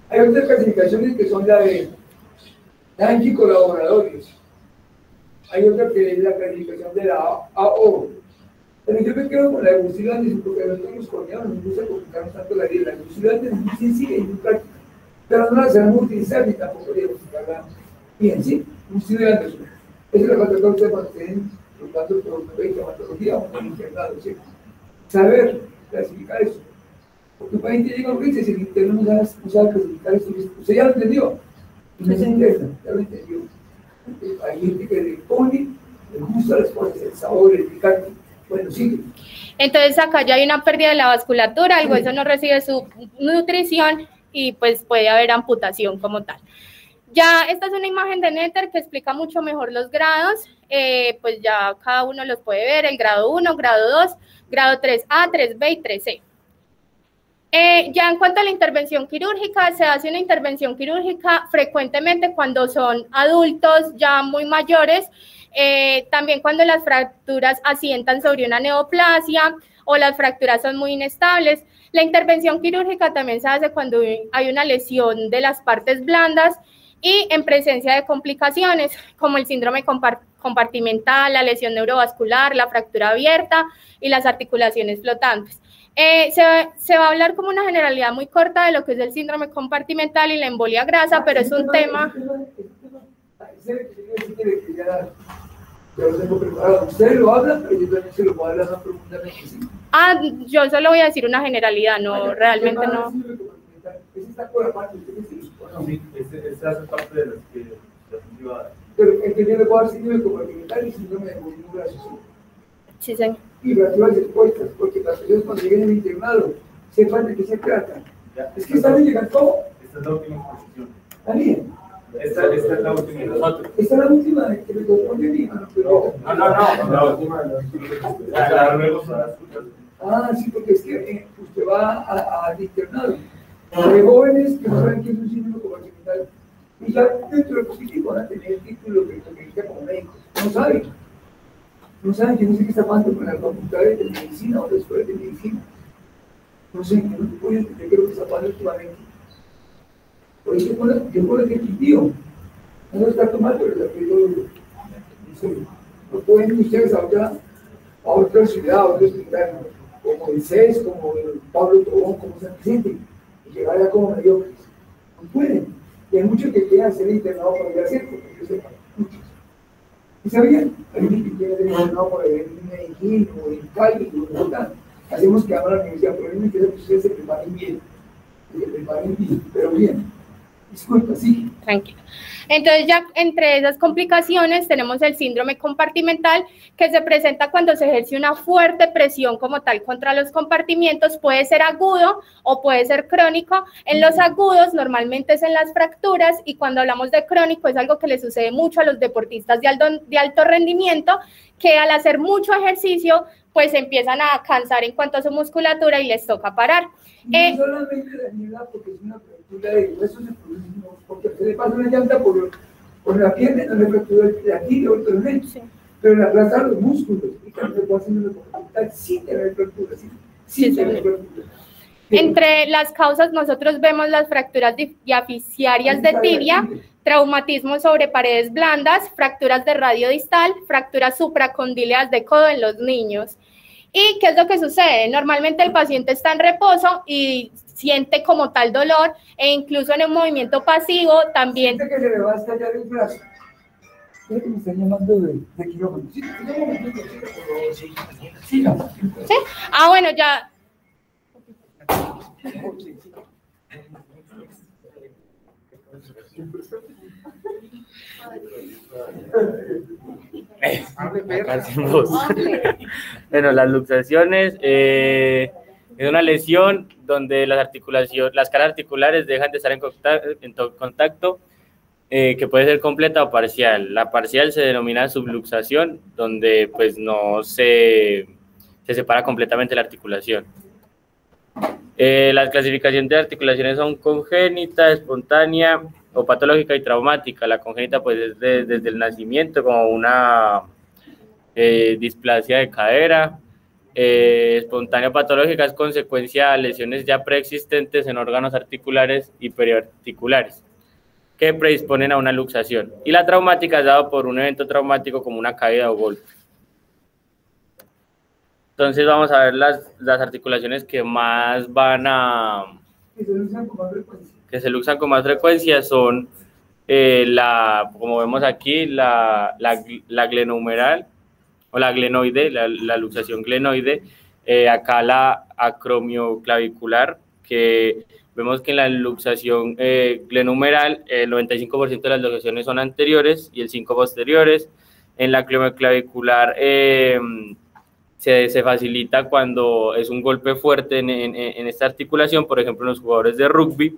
Hay otras clasificaciones que son la de daños y colaboradores. Hay otra que es la clasificación de la AO. Pero yo me quedo con la de Agustín Anderson, porque a nosotros los colombianos nos gusta complicarnos tanto la vida. La de Agustín Anderson es muy sencilla y muy práctica, pero no la sabemos utilizar ni tampoco debemos utilizarla bien, ¿sí? Agustín Anderson. Eso le va a tocar a ustedes cuando estén preguntando por hematología o por internado, ¿sí? Saber clasificar eso. Porque un paciente llega a urgencias y el interno no sabe clasificar eso. Usted ya lo entendió. Y no se interna, ya lo entendió. Hay gente que le pone, le gusta las cosas, el sabor, el picante. Bueno, sigue. Entonces acá ya hay una pérdida de la vasculatura, el hueso no recibe su nutrición y pues puede haber amputación como tal. Ya esta es una imagen de Netter que explica mucho mejor los grados, pues ya cada uno los puede ver, el grado 1, grado 2, grado 3A, 3B y 3C. Ya en cuanto a la intervención quirúrgica, se hace una intervención quirúrgica frecuentemente cuando son adultos ya muy mayores, también cuando las fracturas asientan sobre una neoplasia o las fracturas son muy inestables. La intervención quirúrgica también se hace cuando hay una lesión de las partes blandas y en presencia de complicaciones como el síndrome compartimental, la lesión neurovascular, la fractura abierta y las articulaciones flotantes. Se va a hablar como una generalidad muy corta de lo que es el síndrome compartimental y la embolia grasa, pero es un tema... Usted lo habla, pero yo también se lo puedo hablar más profundamente. Yo solo voy a decir una generalidad, no, realmente no. ¿Esa está por aparte? Sí, esa hace parte de las que son privadas. Pero el que yo le puedo dar síndrome compartimental y síndrome de embolismo graso. Sí, señor. Y fracturas expuestas, porque las personas cuando lleguen al internado sepan de qué se trata. Es que están llegando todo. Esta es la última exposición. ¿Está bien? Esta es la última de nosotros. Esta es la última que me corresponde a mí, mano. No, la última de nosotros. Sí, porque es que usted va al internado. Hay jóvenes que no saben qué es un síndrome compartimental. Y ya dentro de positivo van a tener el título que necesita como médicos. No saben. No saben que no sé qué está pasando con la facultad de medicina o la escuela de medicina. No sé, yo no puedo entender qué es lo que está pasando últimamente. Por eso yo puedo decir que tío, no está tomando, pero la pido, no pueden ustedes a otra ciudad, a otro hospital, como el CES, como el Pablo Tobón, como San Vicente, y llegar allá como mediocres. No pueden. Y hay muchos que quieren ser internados para ir a hacer, porque yo sé, muchos. ¿Y sabían? Hay gente que quiere ser internado para ir en Medellín, o en Cali, o en Bogotá. Hacemos que hagan la universidad, pero a mí me interesa que ustedes se preparen bien. Pero bien. Disculpa, sí. Tranquilo. Entonces ya entre esas complicaciones tenemos el síndrome compartimental, que se presenta cuando se ejerce una fuerte presión como tal contra los compartimientos. Puede ser agudo o puede ser crónico. En los agudos normalmente es en las fracturas, y cuando hablamos de crónico es algo que le sucede mucho a los deportistas de alto rendimiento, que al hacer mucho ejercicio pues empiezan a cansar en cuanto a su musculatura y les toca parar. No solamente Daniela, porque es una pregunta fractura de huesos se produce, no, porque se le pasa una llanta por la pierna, no le fractura de aquí, de otro lado. Sí. Pero la raza de los músculos, y cuando se puede hacer una comportamental, sí tener fractura, sí tener fractura. Entre las causas nosotros vemos las fracturas diaficiarias de tibia, traumatismo sobre paredes blandas, fracturas de radio distal, fracturas supracondíleas de codo en los niños. ¿Y qué es lo que sucede? Normalmente el paciente está en reposo y siente como tal dolor e incluso en un movimiento pasivo también. Siente que se le va a estallar el brazo. Creo que me están llamando de quirófano. Sí, un momentito, siga. ¿Sí? Ah, bueno, ya. Bueno, las luxaciones es una lesión donde las caras articulares dejan de estar en contacto, que puede ser completa o parcial. La parcial se denomina subluxación, donde pues no se separa completamente la articulación. La clasificación de articulaciones son congénita, espontánea o patológica y traumática. La congénita pues es desde el nacimiento, como una displasia de cadera. Espontánea o patológica es consecuencia de lesiones ya preexistentes en órganos articulares y periarticulares que predisponen a una luxación. Y la traumática es dado por un evento traumático como una caída o golpe. Entonces vamos a ver las articulaciones que más van a... Que se luxan con más frecuencia. Que se luxan con más frecuencia son, como vemos aquí, la glenohumeral o la glenoide, la luxación glenoide. Acá la acromioclavicular, que vemos que en la luxación glenohumeral el 95% de las luxaciones son anteriores y el 5% posteriores. En la acromioclavicular se facilita cuando es un golpe fuerte en esta articulación, por ejemplo, en los jugadores de rugby.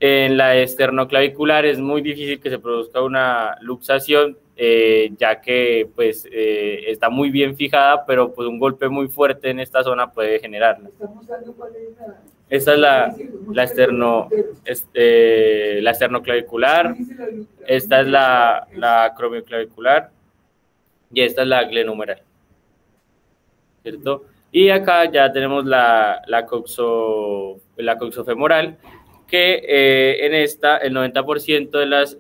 En la esternoclavicular es muy difícil que se produzca una luxación, ya que pues, está muy bien fijada, pero pues, un golpe muy fuerte en esta zona puede generarla. Esta es la esternoclavicular, esta es la acromioclavicular y esta es la glenohumeral, ¿cierto? Y acá ya tenemos la coxofemoral, que en esta el 90% de las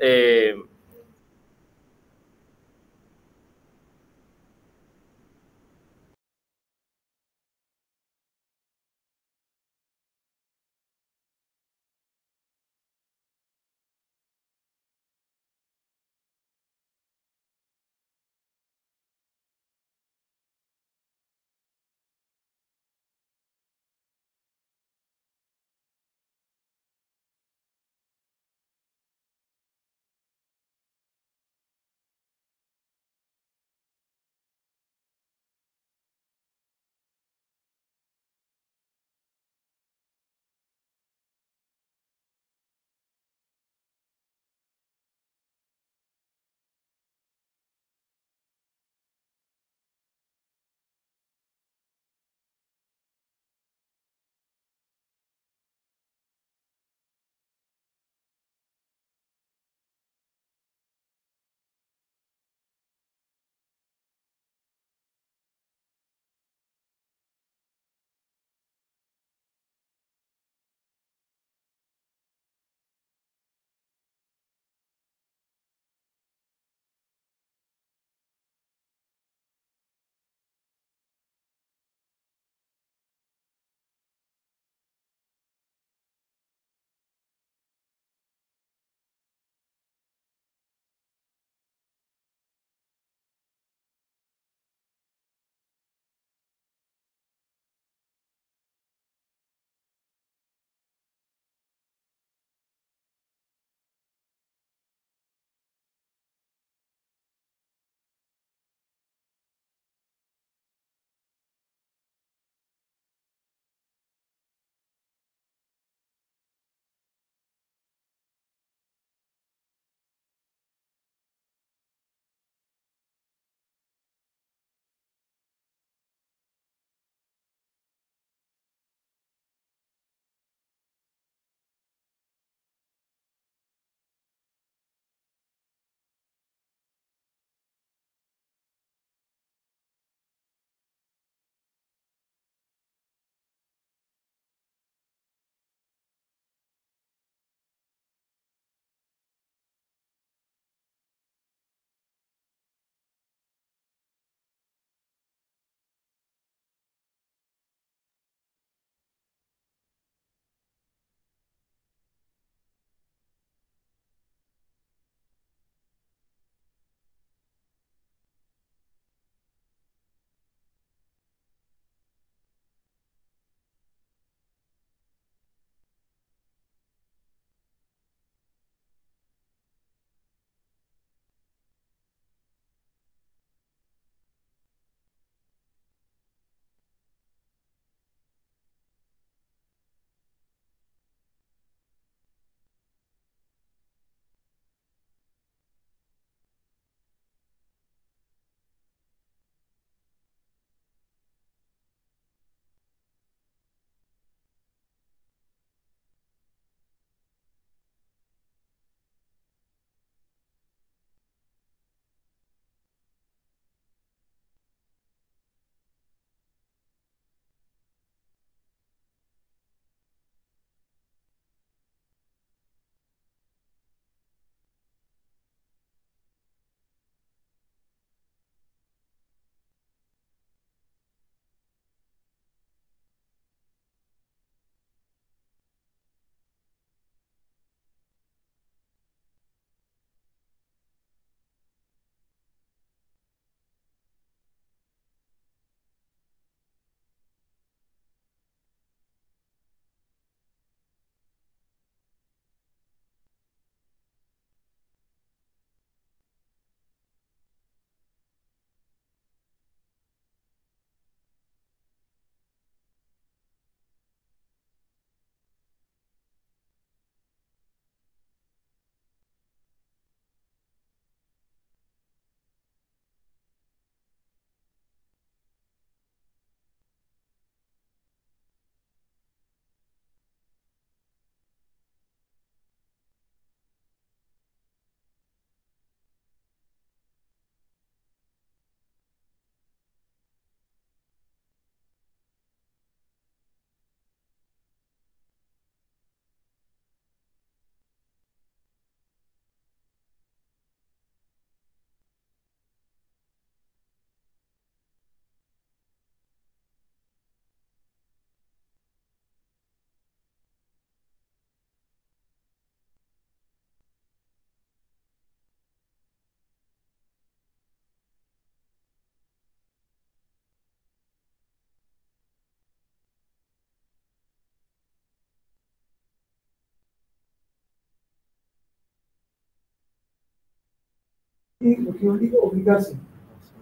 por qué obligarse.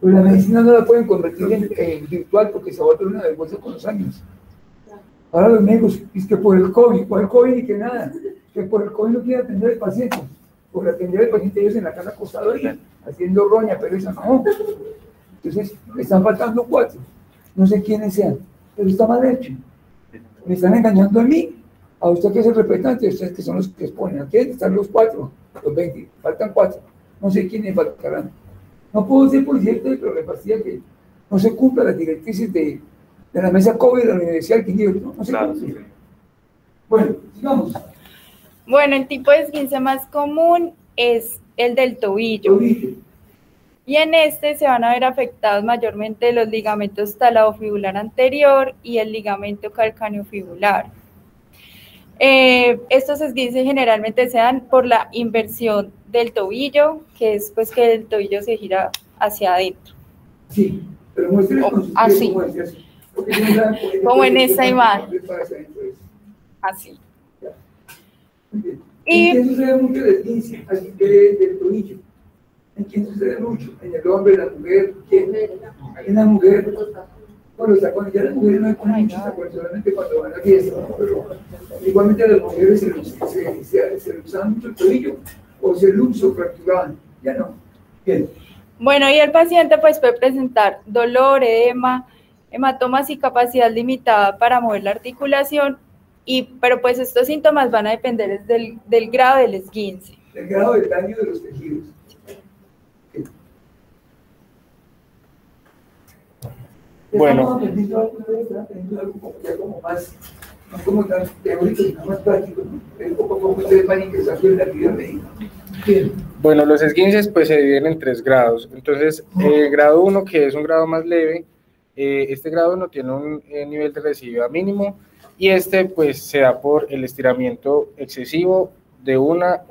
Pero la medicina no la pueden convertir en virtual porque se va a volver una vergüenza con los años. Ahora los médicos es que por el COVID, por el COVID y que nada, que por el COVID no quieren atender al paciente. Por atender al paciente ellos en la casa acostado, haciendo roña, pero eso no. Entonces, me están faltando 4. No sé quiénes sean, pero está mal hecho. Me están engañando a mí, a usted que es el representante, a ustedes que son los que exponen. Aquí están los 4, los 20, faltan 4. No sé quiénes faltarán. No puedo ser por cierto, pero me fastidia que no se cumplan las directrices de la mesa COVID de la Universidad del Quindío. No se cumple. Bueno, sigamos. Bueno, el tipo de esguince más común es el del tobillo. Y en este se van a ver afectados mayormente los ligamentos talaofibular anterior y el ligamento calcaneofibular. Estos esguinces generalmente se dan por la inversión del tobillo, que es pues que el tobillo se gira hacia adentro. Sí, pero muéstrenle con sus pies, así. Como en esta imagen. Así. ¿En quién sucede mucho el esguince del tobillo? ¿En quién sucede mucho? ¿En el hombre, en la mujer? ¿Quién? En la mujer. Bueno, o sea, cuando ya las mujeres no ponen mucho, solamente cuando van a fiesta, ¿no? Pero igualmente a las mujeres se luxaban mucho el tobillo o se luxo fracturaban. Ya no. Bien. Bueno, y el paciente pues puede presentar dolor, edema, hematomas y capacidad limitada para mover la articulación, pero pues estos síntomas van a depender del grado del esguince. El grado del daño de los tejidos. Bueno. Estamos aprendiendo algo como más, no como tan teórico, sino más práctico, ¿no? Poco a poco ustedes van ingresando en la actividad médica. Bien. Bueno, los esguinces pues se dividen en 3 grados. Entonces, grado 1, que es un grado más leve, este grado 1 tiene un nivel de recidiva mínimo y este pues se da por el estiramiento excesivo de una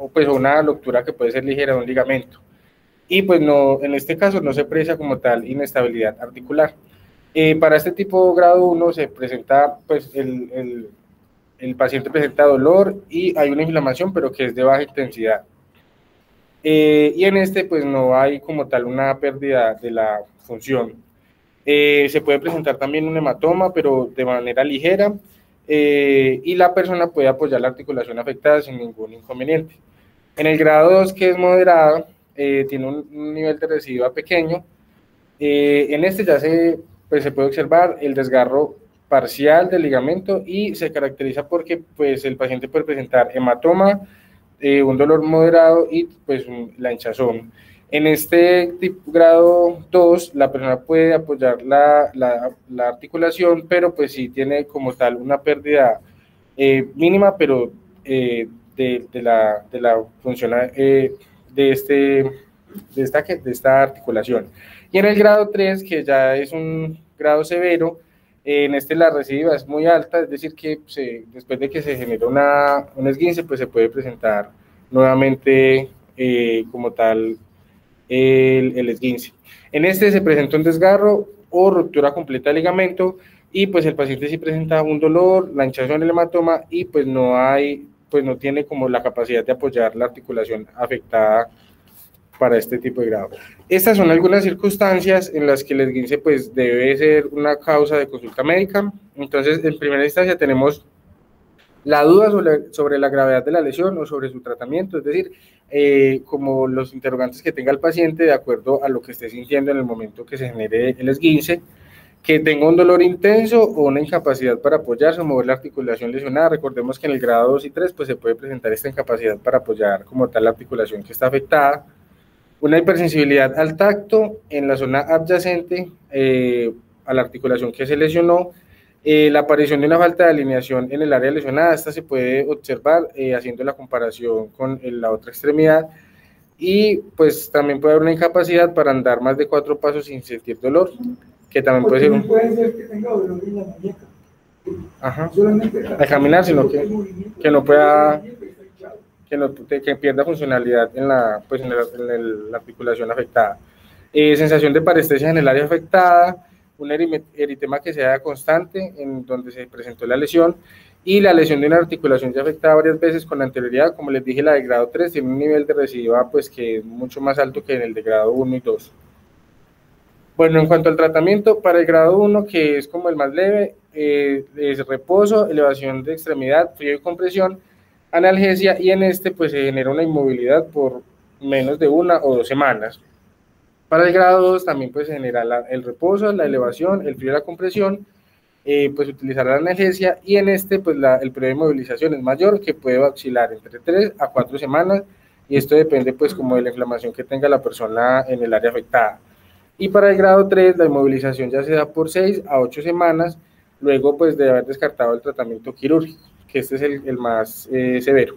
ruptura que puede ser ligera de un ligamento. Y pues no, en este caso no se aprecia como tal inestabilidad articular. Para este tipo de grado 1 se presenta, pues el paciente presenta dolor y hay una inflamación, pero que es de baja intensidad. Y en este, pues no hay como tal una pérdida de la función. Se puede presentar también un hematoma, pero de manera ligera, y la persona puede apoyar la articulación afectada sin ningún inconveniente. En el grado 2, que es moderado, tiene un nivel de recidiva pequeño. En este ya se puede observar el desgarro parcial del ligamento y se caracteriza porque pues, el paciente puede presentar hematoma, un dolor moderado y pues la hinchazón. En este grado 2, la persona puede apoyar la articulación, pero pues sí tiene como tal una pérdida mínima, pero de la función de esta articulación. Y en el grado 3, que ya es un grado severo, en este la recidiva es muy alta, es decir que después de que se genera un esguince, pues se puede presentar nuevamente como tal el esguince. En este se presenta un desgarro o ruptura completa del ligamento y pues el paciente sí presenta un dolor, la hinchazón del hematoma y pues no tiene como la capacidad de apoyar la articulación afectada para este tipo de grado. Estas son algunas circunstancias en las que el esguince pues debe ser una causa de consulta médica. Entonces, en primera instancia tenemos la duda sobre la gravedad de la lesión o sobre su tratamiento, es decir, como los interrogantes que tenga el paciente de acuerdo a lo que esté sintiendo en el momento que se genere el esguince, que tenga un dolor intenso o una incapacidad para apoyarse o mover la articulación lesionada. Recordemos que en el grado 2 y 3 pues se puede presentar esta incapacidad para apoyar como tal la articulación que está afectada, una hipersensibilidad al tacto en la zona adyacente a la articulación que se lesionó, la aparición de una falta de alineación en el área lesionada. Esta se puede observar haciendo la comparación con la otra extremidad, y pues también puede haber una incapacidad para andar más de 4 pasos sin sentir dolor, que también puede ser puede ser que tenga dolor en la muñeca. Ajá. Solamente al caminar, sino que no pueda, que pierda funcionalidad en la articulación afectada. Sensación de parestesia en el área afectada, un eritema que sea constante en donde se presentó la lesión, y la lesión de una articulación ya afectada varias veces con anterioridad, como les dije, la de grado 3 tiene un nivel de recidiva pues que es mucho más alto que en el de grado 1 y 2. Bueno, en cuanto al tratamiento, para el grado 1, que es como el más leve, es reposo, elevación de extremidad, frío y compresión, analgesia, y en este pues se genera una inmovilidad por menos de 1 o 2 semanas. Para el grado 2 también pues se genera el reposo, la elevación, el frío y la compresión, pues utilizar la analgesia, y en este pues el periodo de movilización es mayor, que puede oscilar entre 3 a 4 semanas, y esto depende pues como de la inflamación que tenga la persona en el área afectada. Y para el grado 3 la inmovilización ya se da por 6 a 8 semanas, luego pues de haber descartado el tratamiento quirúrgico, que este es el más severo.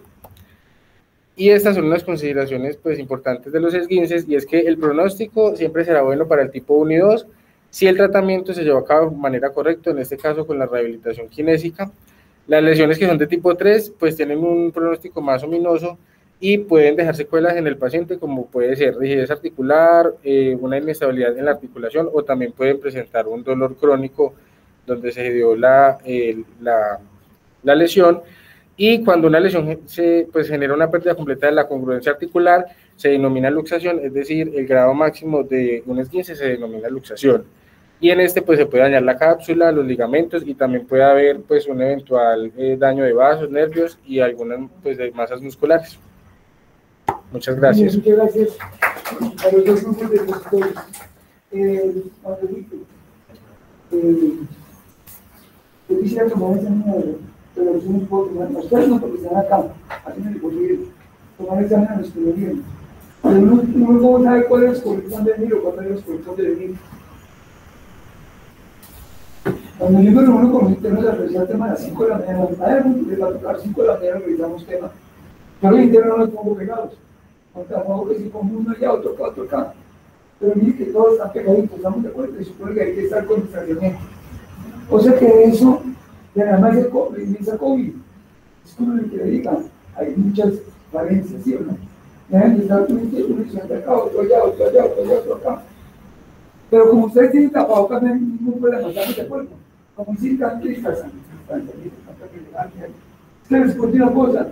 Y estas son unas consideraciones pues importantes de los esguinces, y es que el pronóstico siempre será bueno para el tipo 1 y 2, si el tratamiento se lleva a cabo de manera correcta, en este caso con la rehabilitación kinésica. Las lesiones que son de tipo 3 pues tienen un pronóstico más ominoso y pueden dejar secuelas en el paciente, como puede ser rigidez articular, una inestabilidad en la articulación, o también pueden presentar un dolor crónico donde se dio la lesión. Y cuando una lesión pues genera una pérdida completa de la congruencia articular, se denomina luxación, es decir, el grado máximo de un esguince se denomina luxación. Y en este pues se puede dañar la cápsula, los ligamentos, y también puede haber pues un eventual daño de vasos, nervios y algunas pues de masas musculares. Muchas gracias. Muchas gracias a los dos grupos de expositores. Margarito, yo quisiera tomar esa número, pero yo no puedo tomar, ustedes no, porque están acá, haciendo el posible, tomar examen a los que lo vienen. Pero uno no sabe cuál es el corresponde de venir o cuál es el corresponde de venir. Cuando yo me reúno con mis temas de revisar temas a las 5 de la mañana, a las 5 de la mañana revisamos temas. Yo los internos no los pongo pegados. Aunque a favor que si pongo uno allá, otro acá, otro acá. Pero mire que todos están pegaditos, estamos de acuerdo, y supone que hay que estar con distanciamiento. O sea que eso, y además el COVID, es como lo que le digan, hay muchas valencias, ¿sí o no? Ya que está uno se acá, otro allá, otro allá, otro allá, otro acá. Pero como ustedes tienen tapabocas, no hay ningún problema, estamos de acuerdo. Como dicen tanto distanciamiento, es que les cuento una cosa,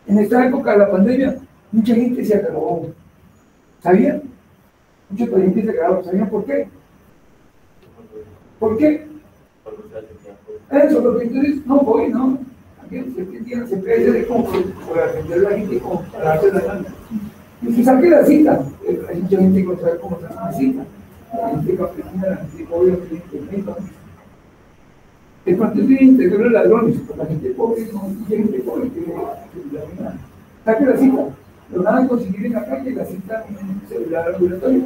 en esta época de la pandemia, mucha gente se acabó. ¿Sabían? Mucha gente se acabó. ¿Sabían por qué? ¿Por qué? Eso, porque entonces, no voy, ¿no? Siempre hay que como por atender a la gente, como para darse la gana. Y si saque la cita, hay mucha gente que no sabe cómo sacar una cita. La gente campesina, la gente pobre, la gente rica. El partido tiene interior de ladrones, pero la gente pobre no tiene gente pobre que la vida. Saque la cita, lo van a conseguir en la calle, la cita en un celular ambulatorio.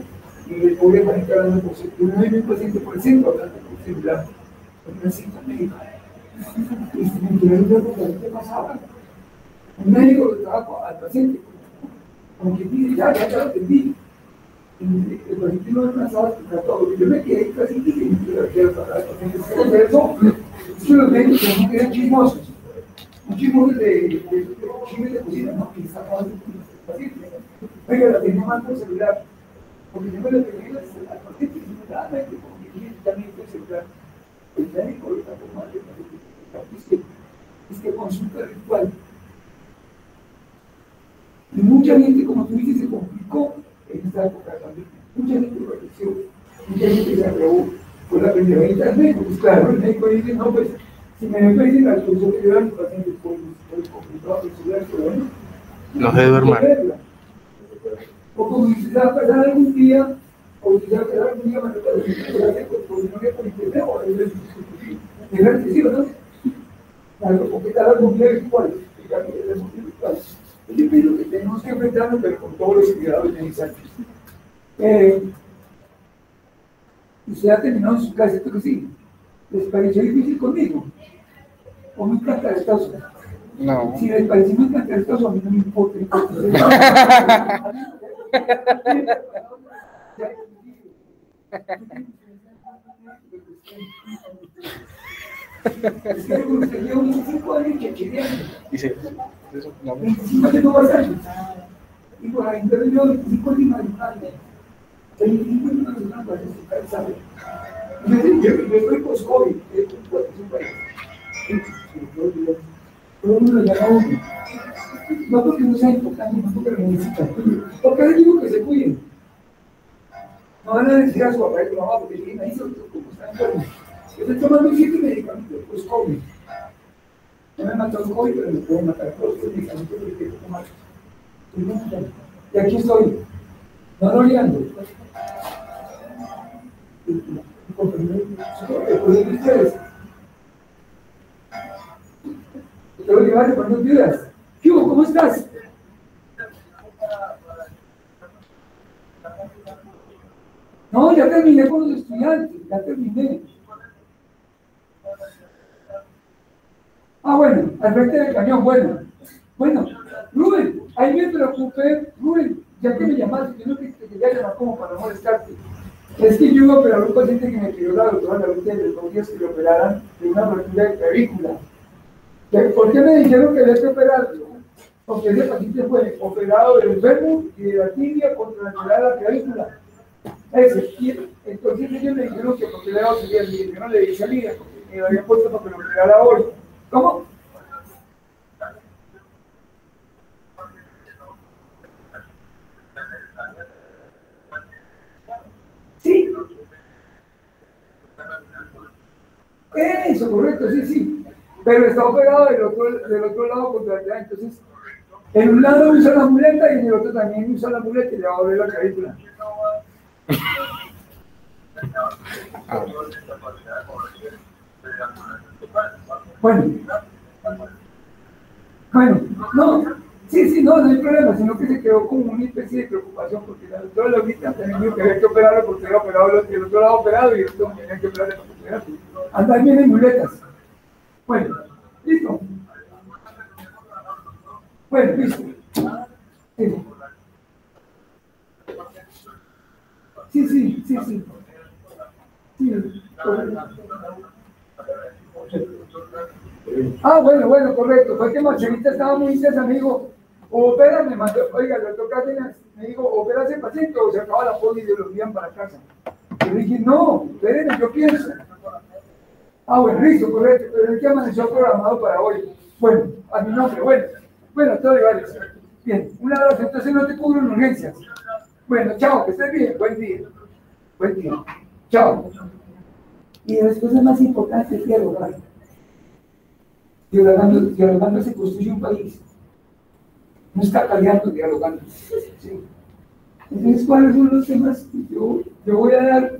Y el pobre va a estar hablando por celular. No hay un paciente por el centro hablando por celular. Con una cita médica. Y si me quieren ver lo que pasaba, un médico le estaba al paciente, como que dice, ya lo entendí. El paciente no alcanzaba a explicar todo. Yo me quedé casi que no quiero parar al paciente. Es que los médicos no quedan chismosos. Un chismoso de chismes de cocina, no, que está acabando con el paciente. Oiga, la tenía mal por celular. Porque yo me lo tenía al paciente y me daba mente, porque también por celular. El médico lo está tomando, es que consulta virtual. Y mucha gente, como tú dices, se complicó en esta época también. Mucha gente lo realizó, mucha gente se acabó por la pendeja del médico. Pues claro, el médico dice, no, pues, si me ofrecen la solución que yo a mi paciente por el complicado del celular, pero bueno, no se duerma. O como si se va a pasar algún día, o si se va a pasar algún día, me lo puedo decir, porque no había por internet, o es decir, ¿no? Claro, porque cada comunidad virtual, yo pienso que tenemos que enfrentarnos, pero con todos los cuidados necesarios. Usted ha terminado su clase, pero sí, ¿les pareció difícil conmigo? ¿O muy cantarestoso? No. Si les pareció muy cantarestoso, a mí no me importa. Es que usted lleva 25 años chechereando. Dice, eso no. 25 años años. Y por ahí yo 25 años más. 25 años más para necesitar el saber. Yo estoy post-COVID, es un país. todo el mundo lo llama uno. No porque no sea importante, no porque lo necesitan. Porque les digo que se cuiden. No van a decir a su papá y a su mamá porque tienen ahí como están enfermos. Yo estoy tomando 7 medicamentos, pues COVID. No me mató el COVID, pero me puede matar todos los medicamentos que quiero tomar. Y aquí estoy, no rodeando. Ustedes. Te voy a llevar de cuando viudas. Hugo, ¿cómo estás? No, ya terminé con los estudiantes, ya terminé. Ah, bueno, al frente del cañón, bueno. Bueno, Rubén, ahí me preocupé, Rubén, ya que me llamaste, yo no te quería llamar como para molestarte. Es que yo iba a operar a un paciente que me pidió la doctora la última de los días que lo operaran de una fractura de clavícula. ¿Por qué me dijeron que había que operarlo? Porque ese paciente fue operado del enfermo y de la tibia contra la entrada de la clavícula. Entonces ellos me dijeron que porque le daba salida, yo no le di salida, porque me lo habían puesto para que lo operara hoy. ¿Cómo? Sí. Eso, correcto, sí, sí. Pero está operado del otro lado contra allá, entonces en un lado usa la muleta y en el otro también usa la muleta y le va a volver la clavícula. Bueno, no, sí, no hay problema, sino que se quedó como una especie de preocupación porque la doctora Laurita también dijo que había que operarlo porque era operado el otro lado operado y esto tenía que operarlo porque operarlo. Andan bien en muletas. Bueno, listo. Bueno, listo. Sí. Ah, bueno, correcto. Fue que Marcelita estaba muy intensa, me dijo, opera, me mandó, oiga, el doctor Cárdenas me dijo, opera ese paciente o se acaba la poli y lo envían para casa. Yo dije, no, espérenme, yo pienso. Ah, bueno, listo, correcto, pero el que amaneció programado para hoy. Bueno, a mi nombre, bueno, todo igual. Bien, un abrazo, entonces no te cubro en urgencias. Bueno, chao, que estés bien, buen día. Chao. Y de las cosas más importantes es dialogar. Dialogando se construye un país. No está peleando, dialogando. ¿Sí? Entonces, ¿cuáles son los temas? Yo voy a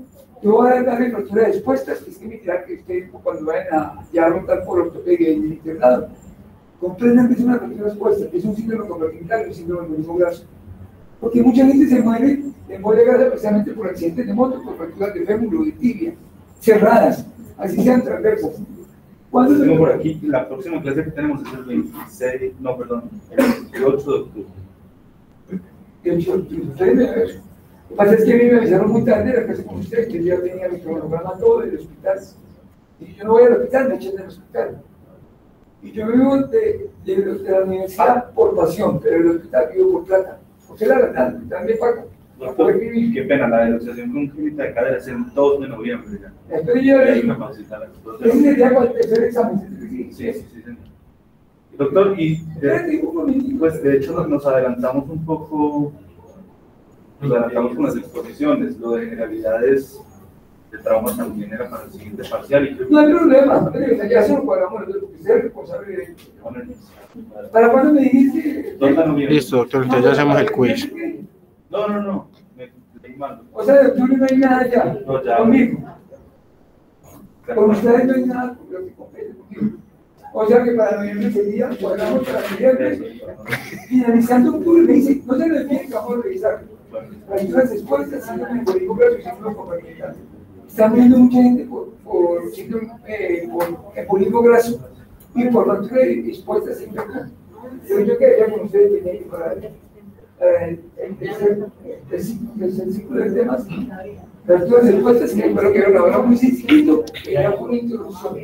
darle lectura de respuestas, que es que mirar que ustedes cuando vayan a ya rotar por ortopedia y el internado, comprendan que es una respuesta, que es un síndrome compartimental, un síndrome del mismo brazo. Porque mucha gente se muere en muere grasa precisamente por accidentes de moto, por fracturas de fémur o de tibia, cerradas, así sean transversas. ¿Cuándo tengo por aquí? La próxima clase que tenemos es el 28 de octubre. 28 de octubre. Ustedes me ven. Lo que pasa es que a mí me avisaron muy tarde, la clase con ustedes, que ya tenía mi cronograma todo del hospital. Y yo no voy al hospital, me echan del hospital. Y yo vivo de la universidad por pasión, pero el hospital vivo por plata. Porque la verdad, el hospital me paga. Doctor, qué pena, la negociación congénita de cadera es el 2 de noviembre. Entonces yo le digo, ese sería con el tercer examen. Sí. Doctor, y pues de hecho nos adelantamos un poco, con las exposiciones, lo de generalidades de trauma también era para el siguiente parcial. Y no hay problema, ya se lo cuadramos, porque usted es responsable de ello. ¿Para cuándo me dijiste? 2 de noviembre. Listo, doctor, entonces ya hacemos el quiz. No. Me mando. O sea, de octubre no hay nada ya, no, ya. Conmigo. Con ustedes no hay nada lo que compete conmigo. O sea que para noviembre sería, cuadramos para noviembre. Finalizando octubre me dice, no se le olvide que vamos a revisar. Hay unas expuestas, síndrome de polígrafo y síndrome compartimental. Están viendo mucha gente por síndrome polígrafo y por factura expuestas sin verdad. Yo quedaría con ustedes de para el ciclo de temas, las dudas expuestas, que espero que era una hora muy sencillito, que era una introducción.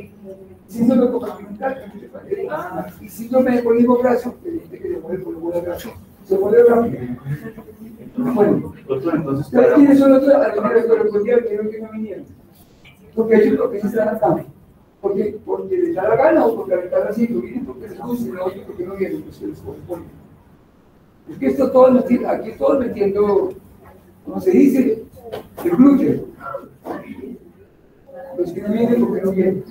Síndrome compartimental, y síndrome de polígrafo, que se muere por alguna razón. Se muere rápido. Bueno, entonces, ¿quiénes son los otros? Al final, que no vinieron. Porque ellos lo que están acá. porque les da la gana o porque están haciendo, vienen porque les gusta, no porque no vienen, pues se les corresponde. Es que esto todo aquí todos metiendo, como se dice, el gluten. Los que no vienen porque no vienen.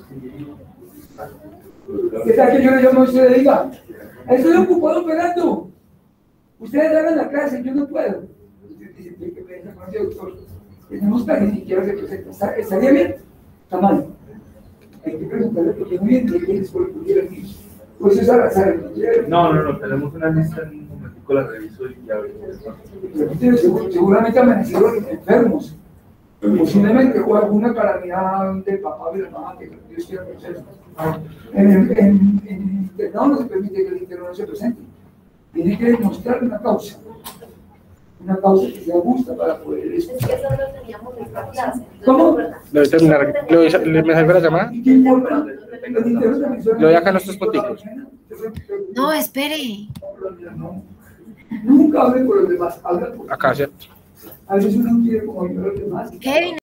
¿Qué tal que yo le llamo a usted y diga, estoy ocupado operando? Ustedes hagan la clase, yo no puedo. Usted dice, que me deja con el doctor. Tenemos que ni siquiera se presenta. ¿Estaría bien? Está mal. Hay que preguntarle por qué no viene, qué quién es por el pudiera aquí. Pues eso es al azar. No, tenemos una lista en un momentico, la reviso y ya veo. Seguramente amanecieron enfermos. Posiblemente, o alguna calamidad del papá de la mamá, que Dios quiera que sea. En el internado no se permite que el interno no se presente. Tiene que demostrar una causa que sea justa para poder eso. Es que eso lo teníamos en esta clase. ¿Cómo? Lo de terminar, ¿me salgo la llamada? ¿Qué importa? Lo de acá en estos punticos. No, espere. Nunca hable por los demás, habla por Acá, ¿cierto? A veces uno quiere como ayudar a los demás. Kevin.